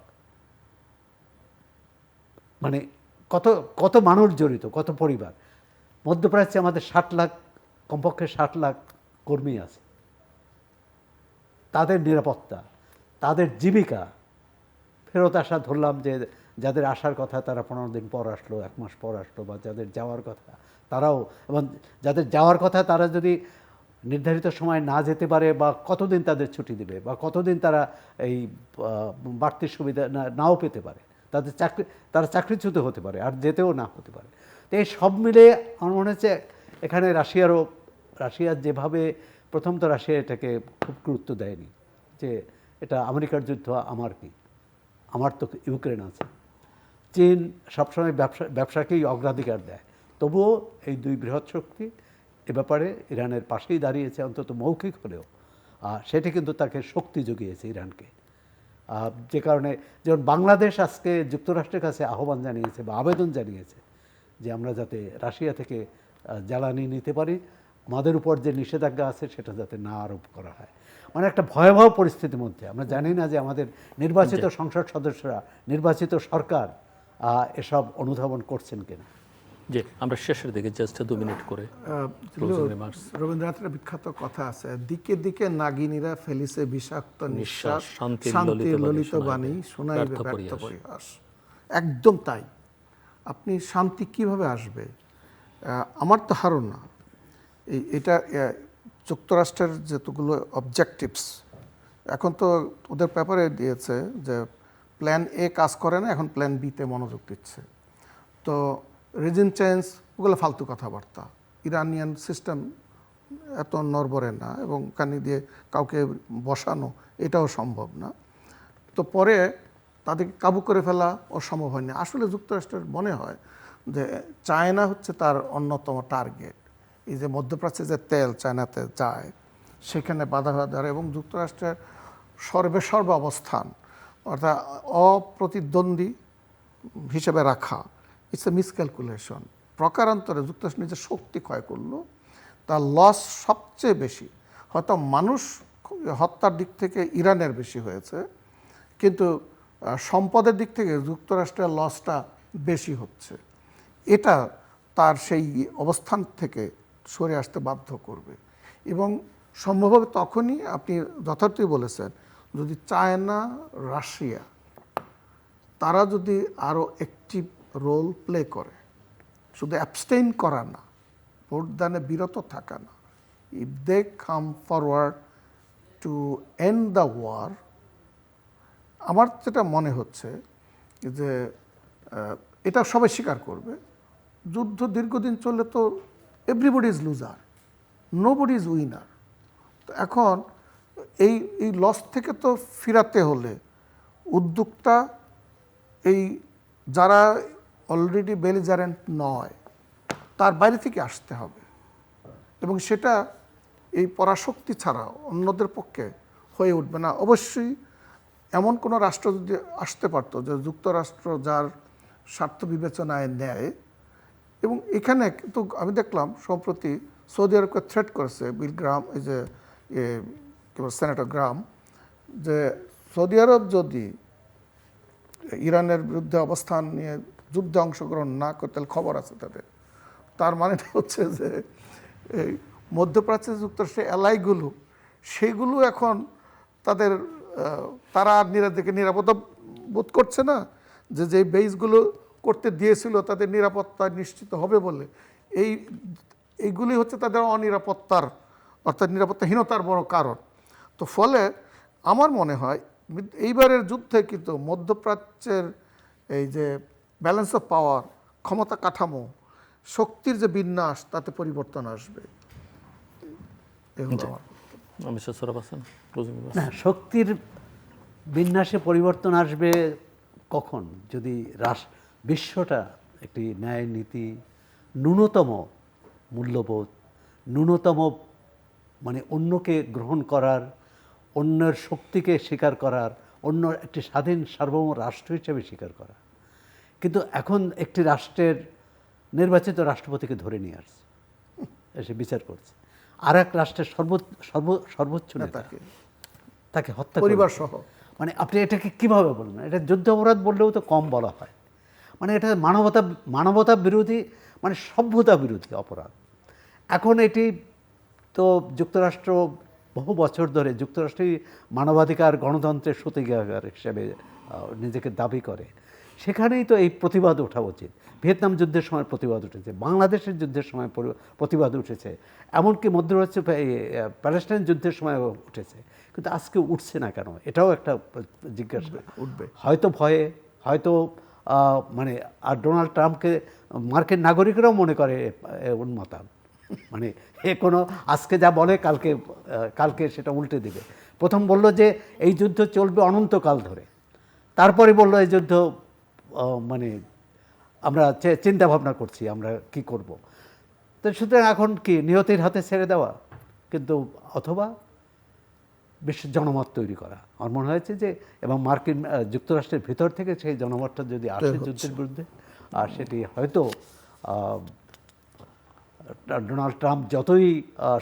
মানে কত কত মানুষ জড়িত, কত পরিবার। মধ্যপ্রাচ্যে আমাদের 60 লাখ, কমপক্ষে 60 লাখ কর্মী আছে। তাদের নিরাপত্তা, তাদের জীবিকা, ফেরত আসা, ধরলাম যে যাদের আসার কথা তারা 15 দিন পর আসলো, 1 মাস পর আসলো, বা যাদের যাওয়ার কথা তারাও, এবং যাদের যাওয়ার কথা তারা যদি নির্ধারিত সময় না যেতে পারে, বা কতদিন তাদের ছুটি দেবে, বা কতদিন তারা এই বাড়তি সুবিধা নাও পেতে পারে, তারা চাকরিচ্যুত হতে পারে, আর যেতেও না হতে পারে। তো এই সব মিলে আমার মনে হচ্ছে এখানে রাশিয়ার যেভাবে, প্রথম তো রাশিয়া এটাকে খুব গুরুত্ব দেয়নি, যে এটা আমেরিকার যুদ্ধ, আমার কি, আমার তো ইউক্রেন আছে। চীন সবসময় ব্যবসাকেই অগ্রাধিকার দেয়, তবুও এই দুই বৃহৎ শক্তি এ ব্যাপারে ইরানের পাশেই দাঁড়িয়েছে, অন্তত মৌখিক হলেও। সেটি কিন্তু তাকে শক্তি জুগিয়েছে ইরানকে। যে কারণে যেমন বাংলাদেশ আজকে যুক্তরাষ্ট্রের কাছে আহ্বান জানিয়েছে বা আবেদন জানিয়েছে যে আমরা যাতে রাশিয়া থেকে জ্বালানি নিতে পারি, আমাদের উপর যে নিষেধাজ্ঞা আছে সেটা যাতে না আরোপ করা হয়। মানে একটা ভয়াবহ পরিস্থিতির মধ্যে আমরা জানি না যে আমাদের নির্বাচিত সংসদ সদস্যরা, নির্বাচিত সরকার এসব অনুধাবন করছেন কিনা। যে আমরা শেষের দিকে জাস্ট 2 মিনিট করে রবীন্দ্রনাথের বিখ্যাত কথা আছে, দিকে দিকে নাগিনীরা ফেলিছে বিষাক্ত নিঃশ্বাস, শান্তির ললিত বাণী শোনাইবে ব্যর্থ পরিহাস। একদম তাই। আপনি শান্তি কিভাবে আসবে? আমার তো ধারণা এটা যুক্তরাষ্ট্রের যতগুলো অবজেক্টিভস, এখন তো ওদের পেপারে দিয়েছে যে প্ল্যান এ কাজ করে না, এখন প্ল্যান বিতে মনোযোগ দিচ্ছে। তো রেজিম চেঞ্জ, ওগুলো ফালতু কথাবার্তা। ইরানিয়ান সিস্টেম এত নড়বড়ে না, এবং কানি দিয়ে কাউকে বসানো এটাও সম্ভব না। তো পরে তাদেরকে কাবু করে ফেলা অসম্ভব হয়নি। আসলে যুক্তরাষ্ট্রের মনে হয় যে চায়না হচ্ছে তার অন্যতম টার্গেট। এই যে মধ্যপ্রাচ্যে যে তেল চায়নাতে যায়, সেখানে বাধা ধরে, এবং যুক্তরাষ্ট্রের সর্ব অবস্থান অর্থাৎ অপ্রতিদ্বন্দ্বী হিসেবে রাখা, ইটস এ মিসক্যালকুলেশন। প্রকারান্তরে যুক্তরাষ্ট্র নিজের শক্তি ক্ষয় করলো, তার লস সবচেয়ে বেশি। হয়তো মানুষ হত্যার দিক থেকে ইরানের বেশি হয়েছে, কিন্তু সম্পদের দিক থেকে যুক্তরাষ্ট্রের লসটা বেশি হচ্ছে। এটা তার সেই অবস্থান থেকে সরে আসতে বাধ্য করবে, এবং সম্ভবত তখনই, আপনি যথার্থই বলেছেন, যদি চায়না, রাশিয়া তারা যদি আরও অ্যাক্টিভ রোল প্লে করে, শুধু অ্যাবস্টেইন করা না, ভোটদানে বিরত থাকা না, if they come forward to end the war, আমার যেটা মনে হচ্ছে যে এটা সবাই স্বীকার করবে, যুদ্ধ দীর্ঘদিন চললে তো everybody is loser, nobody is winner. তো এখন এই লস থেকে তো ফিরাতে হলে উদ্যোক্তা, এই যারা অলরেডি বেলিজারেন্ট নয় তার বাইরে থেকে আসতে হবে, এবং সেটা এই পরাশক্তি ছাড়া অন্যদের পক্ষে হয়ে উঠবে না। অবশ্যই এমন কোনো রাষ্ট্র যদি আসতে পারতো যে যুক্তরাষ্ট্র যার স্বার্থ বিবেচনায় নেয়, এবং এখানে কিন্তু আমি দেখলাম সম্প্রতি সৌদি আরবকে থ্রেট করেছে বিল গ্রাম, এই যে সেনেটর গ্রাম, যে সৌদি আরব যদি ইরানের বিরুদ্ধে অবস্থান নিয়ে যুদ্ধে অংশগ্রহণ না করে, তাহলে খবর আছে তাদের। তার মানেটা হচ্ছে যে এই মধ্যপ্রাচ্যে যুক্তরাষ্ট্রের এলাইগুলো, সেগুলো এখন তাদের তারা আর নিরাপত্তা বোধ করছে না, যে বেসগুলো করতে দিয়েছিল তাদের নিরাপত্তা নিশ্চিত হবে বলে, এইগুলি হচ্ছে তাদের অনিরাপত্তার, অর্থাৎ নিরাপত্তাহীনতার বড় কারণ। তো ফলে আমার মনে হয় এইবারের যুদ্ধে কিন্তু মধ্যপ্রাচ্যের এই যে ব্যালেন্স অফ পাওয়ার, ক্ষমতা কাঠামো, শক্তির যে বিন্যাস, তাতে পরিবর্তন আসবে। Mister Sohrab Hasan, closing remarks. না, শক্তির বিন্যাসে পরিবর্তন আসবে কখন? যদি বিশ্বটা একটি ন্যায় নীতি, ন্যূনতম মূল্যবোধ, ন্যূনতম মানে অন্যকে গ্রহণ করার, অন্যের শক্তিকে স্বীকার করার, অন্য একটি স্বাধীন সার্বভৌম রাষ্ট্র হিসেবে স্বীকার করা। কিন্তু এখন একটি রাষ্ট্রের নির্বাচিত রাষ্ট্রপতিকে ধরে নিয়ে আসছে, এসে বিচার করছে, আর এক রাষ্ট্রের সর্বোচ্চ নেতাকে, তাকে হত্যা পরিবার সহ। মানে আপনি এটাকে কিভাবে বলবেন? এটা যুদ্ধ অপরাধ বললেও তো কম বলা হয়। মানে এটা মানবতা বিরোধী, মানে সভ্যতা বিরোধী অপরাধ। এখন এটি তো যুক্তরাষ্ট্র বহু বছর ধরে যুক্তরাষ্ট্রই মানবাধিকার গণতন্ত্রের সূতিকাগার হিসেবে নিজেকে দাবি করে। সেখানেই তো এই প্রতিবাদ ওঠা উচিত। ভিয়েতনাম যুদ্ধের সময় প্রতিবাদ উঠেছে, বাংলাদেশের যুদ্ধের সময় প্রতিবাদ উঠেছে, এমনকি মধ্যপ্রাচ্য প্যালেস্টাইন যুদ্ধের সময় উঠেছে, কিন্তু আজকে উঠছে না কেন? এটাও একটা জিজ্ঞাসা। উঠবে হয়তো ভয়ে, হয়তো মানে আর ডোনাল্ড ট্রাম্পকে মার্কিন নাগরিকরাও মনে করে উন্মাতান, মানে কোনো আজকে যা বলে কালকে সেটা উল্টে দিবে। প্রথম বলল যে এই যুদ্ধ চলবে অনন্তকাল ধরে, তারপরে বলল এই যুদ্ধ মানে আমরা চিন্তা ভাবনা করছি আমরা কি করব। তো সুতরাং এখন কি নিয়তির হাতে ছেড়ে দেওয়া, কিন্তু অথবা বিশ্বের জনমত তৈরি করা। আমার মনে হয়েছে যে, এবং মার্কিন যুক্তরাষ্ট্রের ভিতর থেকে সেই জনমতটা যদি আসে যুদ্ধের বিরুদ্ধে, আর সেটি হয়তো ডোনাল্ড ট্রাম্প যতই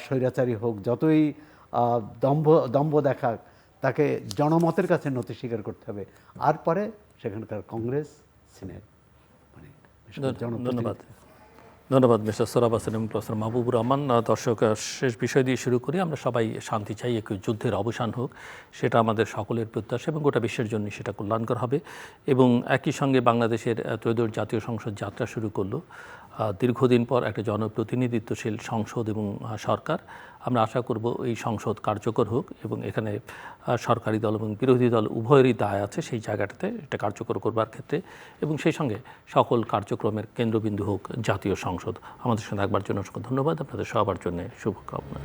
স্বৈরাচারী হোক, যতই দম্ভ দেখাক, তাকে জনমতের কাছে নতি স্বীকার করতে হবে। আর পরে সেখানকার কংগ্রেস, সিনেট, মানে ধন্যবাদ মিস্টার সোহরাব হাসান এবং প্রফেসর মাহবুবুর রহমান। দর্শক, শেষ বিষয় দিয়ে শুরু করি। আমরা সবাই শান্তি চাই, একটু যুদ্ধের অবসান হোক, সেটা আমাদের সকলের প্রত্যাশা এবং গোটা বিশ্বের জন্য সেটা কল্যাণকর হবে। এবং একই সঙ্গে বাংলাদেশের ত্রয়োদশ জাতীয় সংসদ যাত্রা শুরু করলো দীর্ঘদিন পর একটা জনপ্রতিনিধিত্বশীল সংসদ এবং সরকার। আমরা আশা করব এই সংসদ কার্যকর হোক এবং এখানে সরকারি দল এবং বিরোধী দল উভয়েরই দায় আছে সেই জায়গাটাতে এটা কার্যকর করবার ক্ষেত্রে, এবং সেই সঙ্গে সকল কার্যক্রমের কেন্দ্রবিন্দু হোক জাতীয় সংসদ। আমাদের সঙ্গে থাকবার জন্য অসংখ্য ধন্যবাদ। আপনাদের সবার জন্য শুভকামনা।